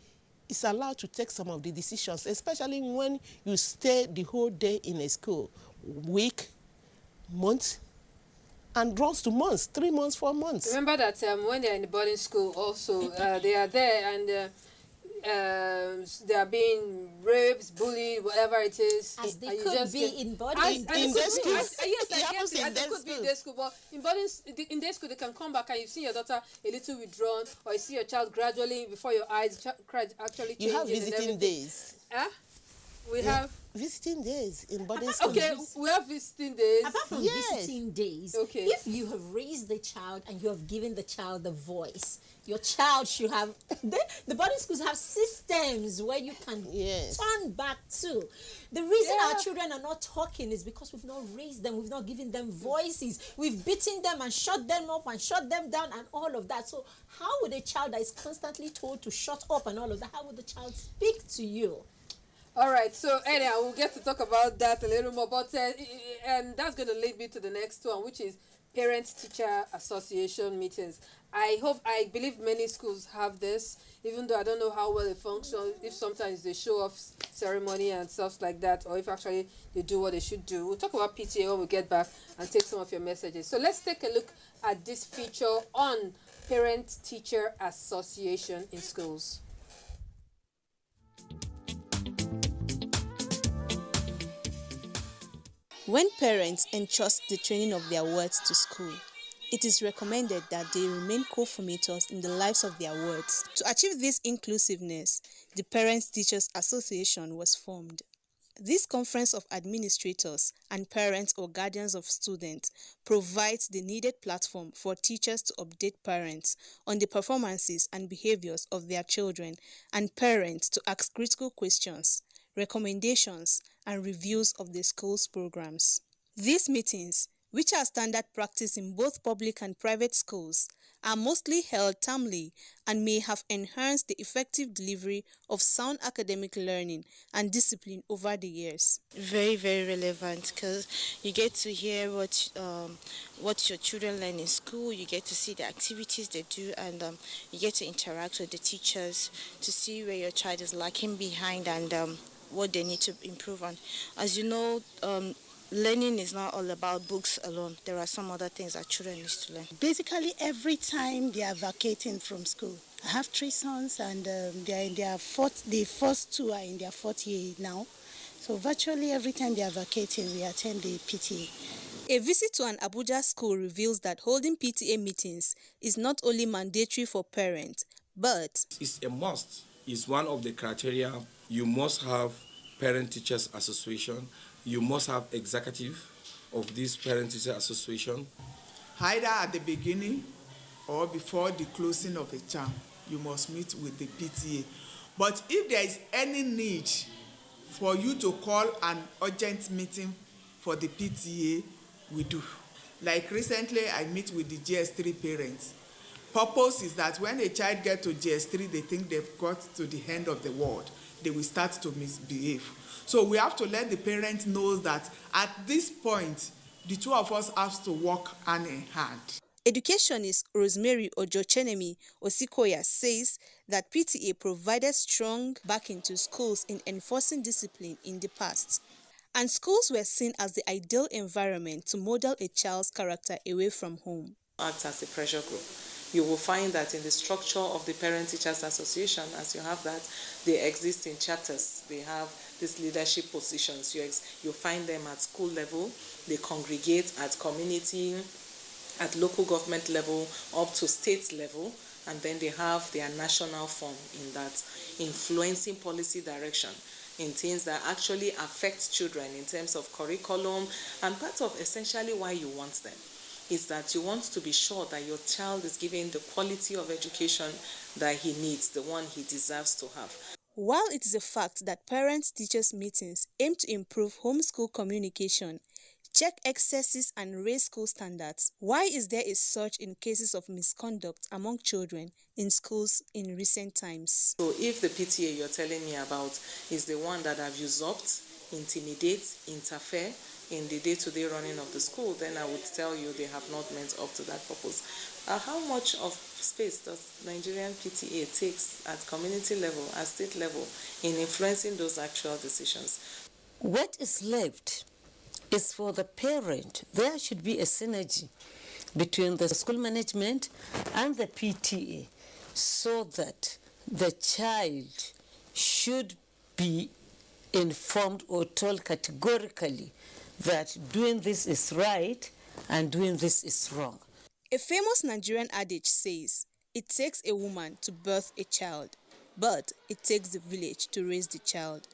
is allowed to take some of the decisions, especially when you stay the whole day in a school, week, month, and runs to months, 3 months, 4 months. Remember that when they're in the boarding school also, they are there and they are being raped, bullied, whatever it is. As they could be in boarding school. Yes, I guess they could be in day school, but in day school they can come back and you see your daughter a little withdrawn, or you see your child gradually before your eyes actually changing. You have visiting days. We have visiting days in boarding school. Okay, we have visiting days. Apart from visiting days, if you have raised the child and you have given the child the voice, your child should have. The boarding schools have systems where you can turn back to. The reason our children are not talking is because we've not raised them, we've not given them voices, we've beaten them and shut them up and shut them down and all of that. So how would a child that is constantly told to shut up and all of that, how would the child speak to you? All right, so anyhow, we'll get to talk about that a little more, but and that's going to lead me to the next one, which is Parent-Teacher Association meetings. I believe many schools have this, even though I don't know how well it functions, if sometimes they show off ceremony and stuff like that, or if actually they do what they should do. We'll talk about PTA when we get back and take some of your messages. So let's take a look at this feature on Parent-Teacher Association in schools. When parents entrust the training of their words to school, it is recommended that they remain co-formators in the lives of their words. To achieve this inclusiveness, the Parents-Teachers Association was formed. This conference of administrators and parents or guardians of students provides the needed platform for teachers to update parents on the performances and behaviors of their children and parents to ask critical questions, recommendations, and reviews of the school's programs. These meetings, which are standard practice in both public and private schools, are mostly held termly and may have enhanced the effective delivery of sound academic learning and discipline over the years. Very, very relevant, because you get to hear what your children learn in school, you get to see the activities they do, and you get to interact with the teachers to see where your child is lacking behind and what they need to improve on. As you know, learning is not all about books alone. There are some other things that children need to learn. Basically, every time they are vacating from school. I have 3 sons, and they are in their the first 2 are in their 4th year now. So virtually every time they are vacating, we attend the PTA. A visit to an Abuja school reveals that holding PTA meetings is not only mandatory for parents, but it's a must. It's one of the criteria. You must have Parent-Teachers Association. You must have executive of this Parent-Teacher Association. Either at the beginning or before the closing of a term, you must meet with the PTA. But if there is any need for you to call an urgent meeting for the PTA, we do. Like recently, I meet with the GS3 parents, purpose is that when a child gets to GS3, they think they've got to the end of the world. They will start to misbehave. So we have to let the parents know that at this point, the two of us have to work hand in hand. Educationist Rosemary Ojochenemi Osikoya says that PTA provided strong backing to schools in enforcing discipline in the past, and schools were seen as the ideal environment to model a child's character away from home. Acts as a pressure group. You will find that in the structure of the Parent Teachers Association, as you have that, they exist in chapters. They have these leadership positions. You find them at school level. They congregate at community, at local government level, up to state level, and then they have their national form in that, influencing policy direction in things that actually affect children in terms of curriculum, and part of essentially why you want them is that you want to be sure that your child is given the quality of education that he needs, the one he deserves to have. While it is a fact that parent-teachers meetings aim to improve homeschool communication, check excesses and raise school standards, why is there a surge in cases of misconduct among children in schools in recent times? So if the PTA you're telling me about is the one that have usurped, intimidate, interfere in the day-to-day running of the school, then I would tell you they have not meant up to that purpose. How much of space does Nigerian PTA takes at community level, at state level, in influencing those actual decisions? What is left is for the parent. There should be a synergy between the school management and the PTA so that the child should be informed or told categorically that doing this is right and doing this is wrong. A famous Nigerian adage says, it takes a woman to birth a child, but it takes the village to raise the child.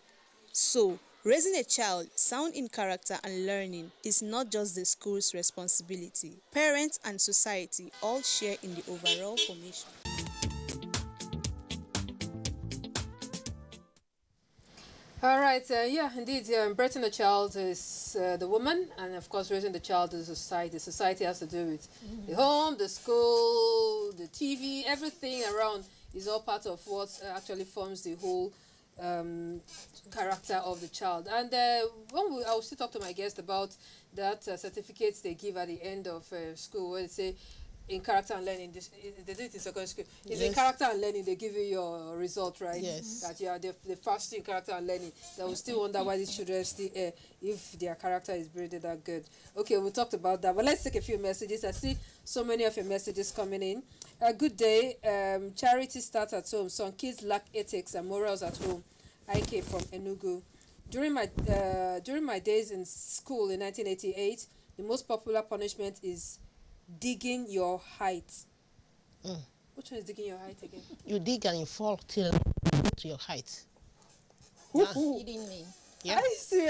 So, raising a child sound in character and learning is not just the school's responsibility. Parents and society all share in the overall formation. All right, yeah, indeed, birthing a child is the woman, and of course raising the child is society. Society has to do with the home, the school, the TV, everything around is all part of what actually forms the whole character of the child. And I will still talk to my guest about that certificates they give at the end of school, where they say in character and learning, they do it in secondary school. It's in character and learning, they give you your result, right? Yes. That you are the first in character and learning. They will still wonder why these children still if their character is really that good. Okay, we talked about that, but let's take a few messages. I see so many of your messages coming in. Good day. Charity starts at home. Some kids lack ethics and morals at home. IK from Enugu. During my days in school in 1988, the most popular punishment is digging your height. Which one is digging your height again? You dig and you fall till to your height. Yeah. Kidding me? Yeah. I see.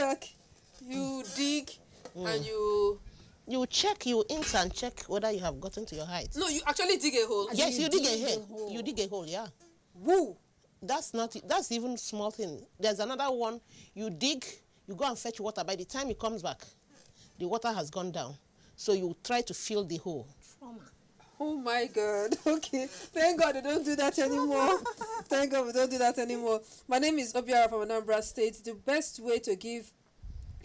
You dig and you check, you ins and check whether you have gotten to your height. No, you actually dig a hole. Yes, you dig a hole. You dig a hole, yeah. Woo! That's even small thing. There's another one. You dig, you go and fetch water. By the time it comes back, the water has gone down. So you try to fill the hole. Oh my God. Okay. Thank God they don't do that anymore. Thank God we don't do that anymore. My name is Obiara from Anambra State. The best way to give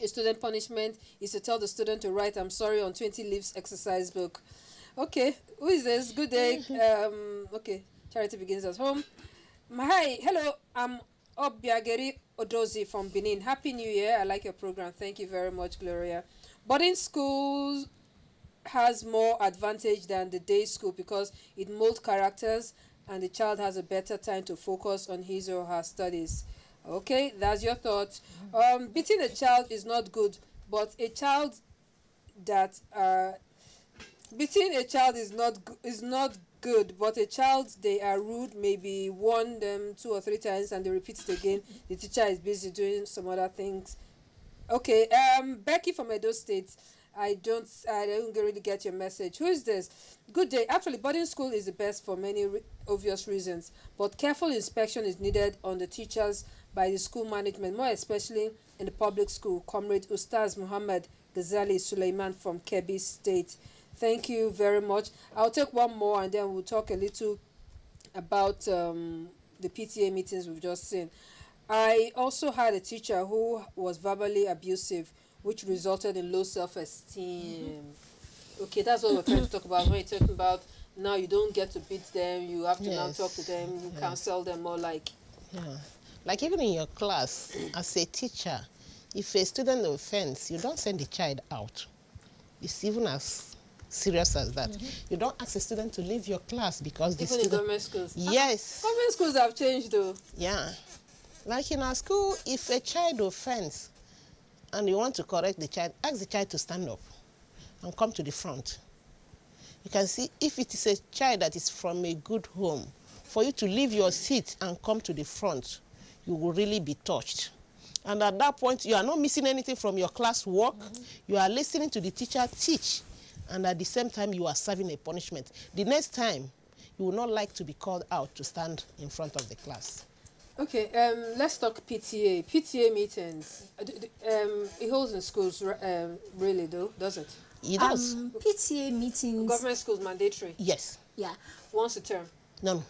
a student punishment is to tell the student to write "I'm sorry" on 20 leaves exercise book. Okay. Who is this? Good day. Okay. Charity begins at home. Hi. Hello. I'm Obiageri Odozi from Benin. Happy New Year. I like your program. Thank you very much, Gloria. Boarding schools has more advantage than the day school because it molds characters and the child has a better time to focus on his or her studies. Okay, that's your thought. Beating a child is not good, but a child that beating a child is not good, but a child they are rude, maybe warn them 2 or 3 times and they repeat it again. The teacher is busy doing some other things. Okay, Becky from Edo State. I don't really get your message. Who is this? Good day. Actually, boarding school is the best for many obvious reasons, but careful inspection is needed on the teachers by the school management, more especially in the public school. Comrade Ustaz Muhammad Ghazali Suleiman from Kebbi State. Thank you very much. I'll take one more and then we'll talk a little about the PTA meetings we've just seen. I also had a teacher who was verbally abusive, which resulted in low self-esteem. Okay, that's what we're trying to talk about when you're talking about now you don't get to beat them, you have to now talk to them, you counsel them more like. Yeah. Like even in your class, as a teacher, if a student offends, you don't send the child out. It's even as serious as that. You don't ask a student to leave your class because the Even in student... government schools. Yes. Government schools have changed though. Yeah. Like in our school, if a child offends and you want to correct the child, ask the child to stand up and come to the front. You can see if it is a child that is from a good home, for you to leave your seat and come to the front, you will really be touched. And at that point, you are not missing anything from your class work. You are listening to the teacher teach. And at the same time, you are serving a punishment. The next time, you will not like to be called out to stand in front of the class. Okay, let's talk PTA. PTA meetings. It holds in schools, really though, does it? It does. PTA meetings. Government schools mandatory. Yes. Yeah. Once a term. No.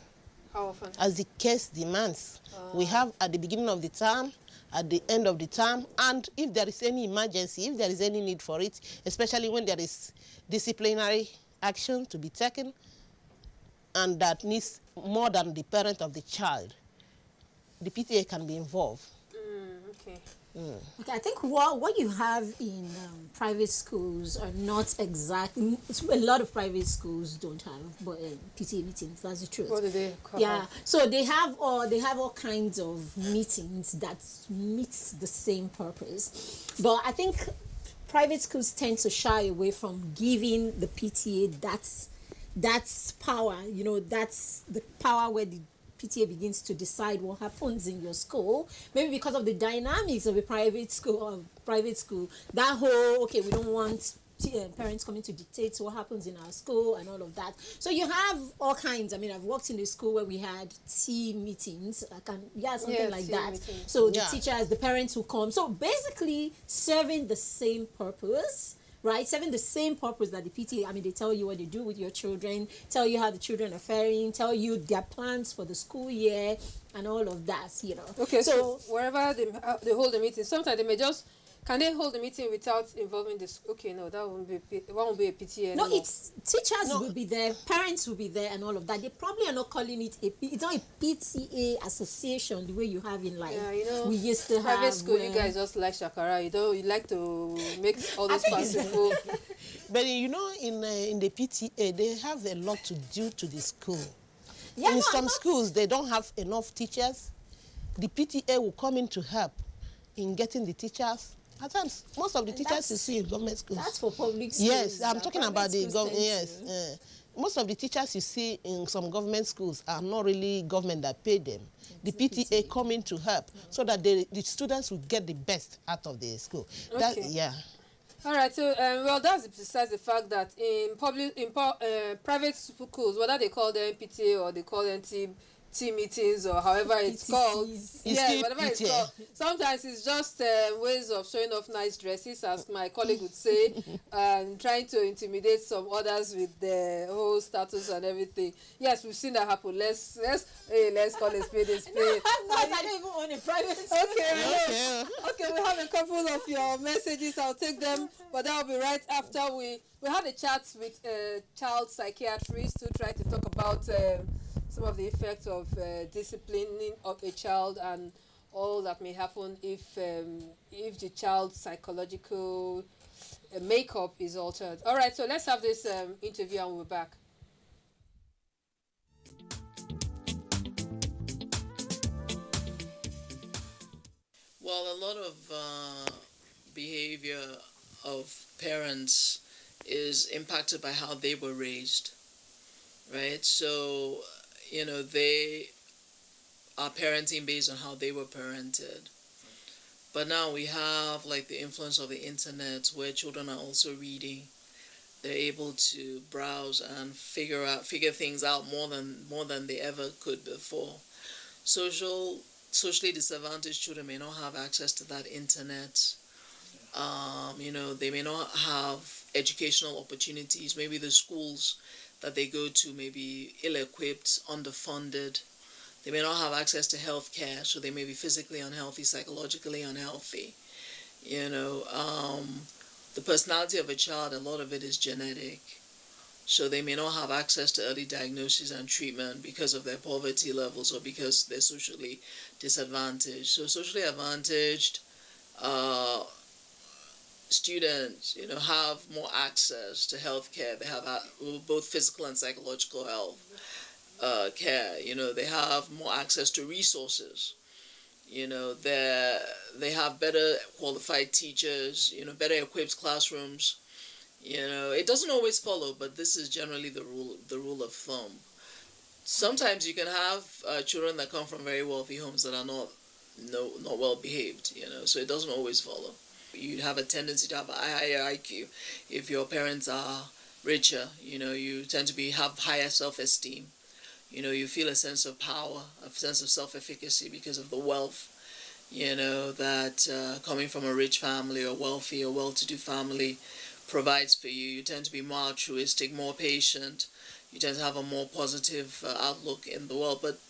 How often? As the case demands. We have at the beginning of the term, at the end of the term, and if there is any emergency, if there is any need for it, especially when there is disciplinary action to be taken, and that needs more than the parent of the child, the PTA can be involved. Okay. Okay, I think what you have in private schools are not exactly. A lot of private schools don't have, but PTA meetings. That's the truth. What do they cover? Yeah, so they have all kinds of meetings that meets the same purpose, but I think private schools tend to shy away from giving the PTA that's power. You know, that's the power where the PTA begins to decide what happens in your school, maybe because of the dynamics of a private school. That whole, okay, we don't want parents coming to dictate what happens in our school and all of that. So you have all kinds. I mean, I've worked in a school where we had tea meetings, something like that. Meetings. So the teachers, the parents will come. So basically serving the same purpose. Right, serving the same purpose that the PTA, I mean, they tell you what they do with your children, tell you how the children are faring, tell you their plans for the school year, and all of that, you know. Okay, so wherever they hold a meeting, sometimes they may just, can they hold a meeting without involving this? Okay, no, that won't be a PTA anymore. No, it's teachers will be there, parents will be there, and all of that. They probably are not calling it it's not a PTA association the way you have in life. Yeah, you know, we used to private have school. You guys just like shakara. You like to make all those fanciful. But you know, in the PTA, they have a lot to do to the school. Yeah, in some schools, they don't have enough teachers. The PTA will come in to help in getting the teachers. At times, most of the teachers you see in government schools. That's for public schools. Yes, I'm talking about the government. Yes, most of the teachers you see in some government schools are not really government that pay them. The PTA come in to help so that the students will get the best out of the school. Okay. All right. So, well, that's besides the fact that in private schools, whether they call them PTA or they call them tea meetings or however it's called, whatever it's called, sometimes it's just ways of showing off nice dresses, as my colleague would say, and trying to intimidate some others with their whole status and everything. Yes, we've seen that happen. Let's call it spade a spade. I don't even own a private school. Okay, we have a couple of your messages. I'll take them, but that will be right after we had a chat with a child psychiatrist who tried to talk about some of the effects of disciplining of a child and all that may happen if the child's psychological makeup is altered. All right, so let's have this interview and we'll be back. Well, a lot of behavior of parents is impacted by how they were raised, right? So, you know, they are parenting based on how they were parented. But now we have like the influence of the internet where children are also reading. They're able to browse and figure things out more than they ever could before. Socially disadvantaged children may not have access to that internet. They may not have educational opportunities. Maybe the schools that they go to may be ill-equipped, underfunded. They may not have access to health care, so they may be physically unhealthy, psychologically unhealthy. The personality of a child, a lot of it is genetic. So they may not have access to early diagnosis and treatment because of their poverty levels or because they're socially disadvantaged. So socially advantaged students, have more access to health care. They have both physical and psychological health care. They have more access to resources. They have better qualified teachers, better equipped classrooms. It doesn't always follow, but this is generally the rule of thumb. Sometimes you can have children that come from very wealthy homes that are not well behaved, so it doesn't always follow. You have a tendency to have a higher IQ if your parents are richer. You tend to have higher self-esteem. You feel a sense of power, a sense of self-efficacy because of the wealth, that coming from a rich family or wealthy or well-to-do family provides for you. You tend to be more altruistic, more patient. You tend to have a more positive outlook in the world. But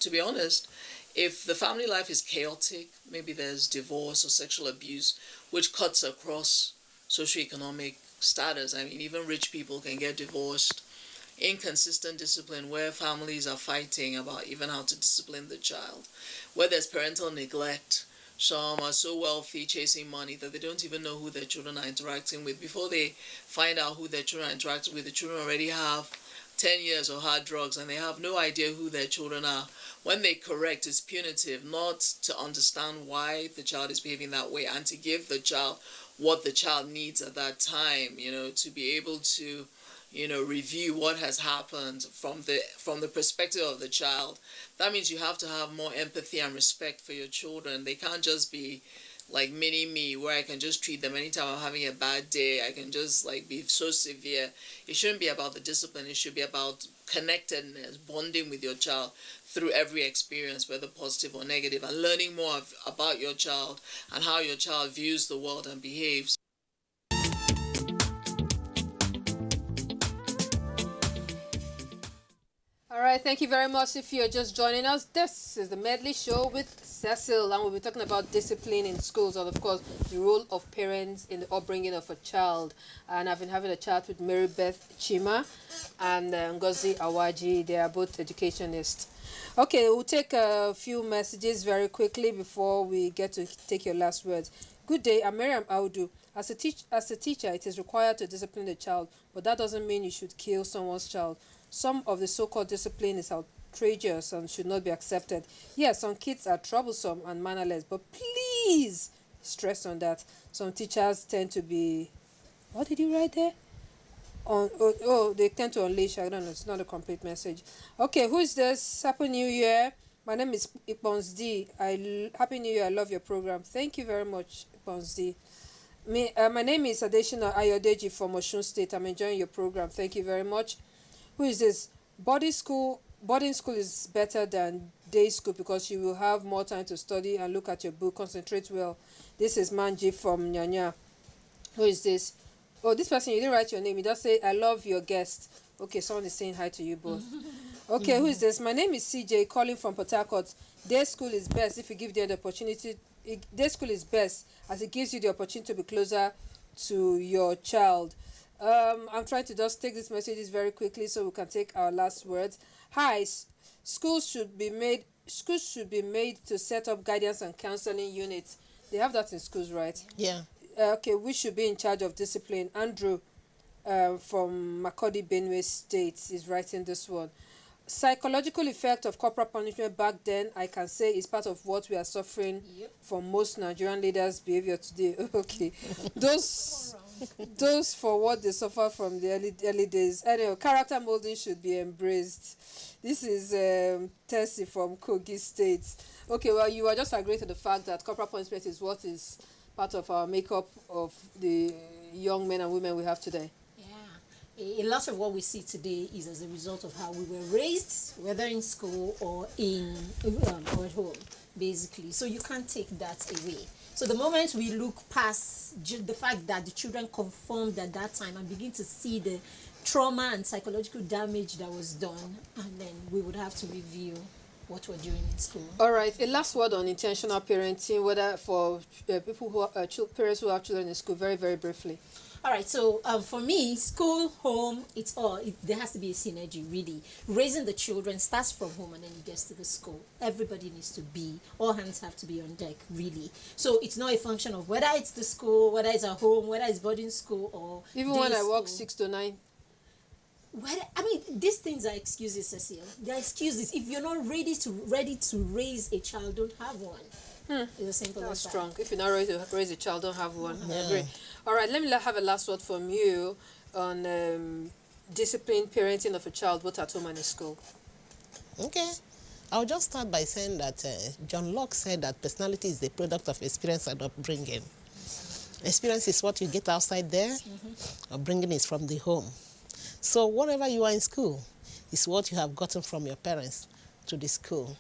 to be honest, if the family life is chaotic, maybe there's divorce or sexual abuse, which cuts across socioeconomic status. I mean, even rich people can get divorced. Inconsistent discipline where families are fighting about even how to discipline the child, where there's parental neglect. Some are so wealthy chasing money that they don't even know who their children are interacting with. Before they find out who their children are interacting with, the children already have 10 years of hard drugs and they have no idea who their children are. When they correct, it's punitive, not to understand why the child is behaving that way and to give the child what the child needs at that time, to be able to review what has happened from the perspective of the child. That means you have to have more empathy and respect for your children. They can't just be like mini me, where I can just treat them anytime I'm having a bad day. I can just be so severe. It shouldn't be about the discipline. It should be about connectedness, bonding with your child through every experience, whether positive or negative, and learning more about your child and how your child views the world and behaves. All right, thank you very much. If you're just joining us, this is the Medley Show with Cecil, and we'll be talking about discipline in schools and, of course, the role of parents in the upbringing of a child. And I've been having a chat with Mary Beth Chima and Ngozi Awaji. They are both educationists. Okay, we'll take a few messages very quickly before we get to take your last words. Good day, I'm Miriam Audu. As a teacher, it is required to discipline the child, but that doesn't mean you should kill someone's child. Some of the so-called discipline is outrageous and should not be accepted. Yes, some kids are troublesome and mannerless, but please stress on that. Some teachers tend to be... What did you write there? They tend to unleash. I don't know. It's not a complete message. Okay, who is this? Happy New Year. My name is Ipons D. Happy New Year. I love your program. Thank you very much, Ipons D. My name is Adeshina Ayodeji from Osun State. I'm enjoying your program. Thank you very much. Who is this? Boarding school is better than day school because you will have more time to study and look at your book, concentrate well. This is Manji from Nyanya. Who is this? Oh, this person, you didn't write your name. You just say, I love your guest. Okay, someone is saying hi to you both. Okay, who is this? My name is CJ, calling from Port Harcourt. Day school is best if you give them the opportunity. Day school is best as it gives you the opportunity to be closer to your child. I'm trying to just take these messages very quickly so we can take our last words. Hi, schools should be made to set up guidance and counseling units. They have that in schools, right? Yeah. Okay, we should be in charge of discipline. Andrew from Makurdi, Benue State is writing this one. Psychological effect of corporal punishment back then, I can say, is part of what we are suffering from most Nigerian leaders' behavior today. Okay. Those for what they suffer from the early days. Anyway, character molding should be embraced. This is Tessie from Kogi State. Okay, well, you are just agreeing to the fact that corporal punishment is what is part of our makeup of the young men and women we have today. A lot of what we see today is as a result of how we were raised, whether in school or or at home, basically. So you can't take that away. So the moment we look past the fact that the children conformed at that time and begin to see the trauma and psychological damage that was done, and then we would have to review what we're doing in school. All right, a last word on intentional parenting, whether for people who are parents who have children in school, very, very briefly. All right, so for me, school, home, there has to be a synergy, really. Raising the children starts from home and then it gets to the school. Everybody needs to be, all hands have to be on deck, really. So it's not a function of whether it's the school, whether it's at home, whether it's boarding school or even when I work 6 to 9. These things are excuses, Cecile. They're excuses. If you're not ready to raise a child, don't have one. It's as simple That's as strong. If you're not ready to raise a child, don't have one. I Yeah. agree. All right, let me have a last word from you on disciplined parenting of a child, both at home and in school. Okay. I'll just start by saying that John Locke said that personality is the product of experience and upbringing. Experience is what you get outside there. Upbringing is from the home. So whatever you are in school is what you have gotten from your parents to the school.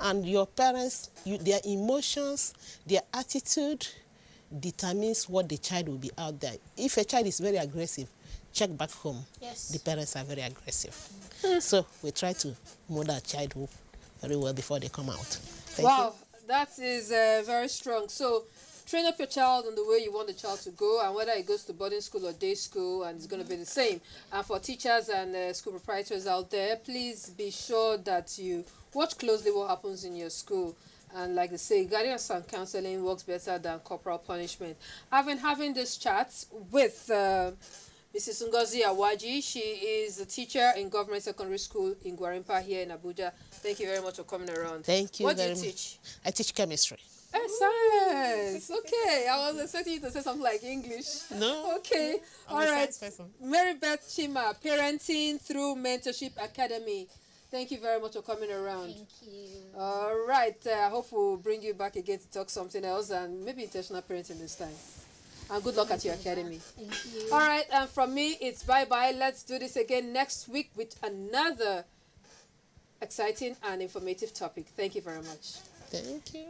And your parents, their emotions, their attitude determines what the child will be out there. If a child is very aggressive, check back home. Yes. The parents are very aggressive. So we try to mold our childhood very well before they come out. Thank you. That is very strong. So train up your child on the way you want the child to go, and whether it goes to boarding school or day school, and it's going to be the same. And for teachers and school proprietors out there, please be sure that you watch closely what happens in your school. And like they say, guidance and counseling works better than corporal punishment. I've been having this chat with Mrs. Ngozi Awaji. She is a teacher in government secondary school in Gwarimpa here in Abuja. Thank you very much for coming around. Thank you What do very you much. teach? I teach chemistry. Science. Okay, I was expecting you to say something like English. No. Okay. I'm All a right. science person. Mary Beth Chima, Parenting Through Mentorship Academy. Thank you very much for coming around. Thank you. All right. I hope we'll bring you back again to talk something else and maybe intentional parenting this time. And good luck at your academy. Thank you. All right. And from me, it's bye-bye. Let's do this again next week with another exciting and informative topic. Thank you very much. Thank you.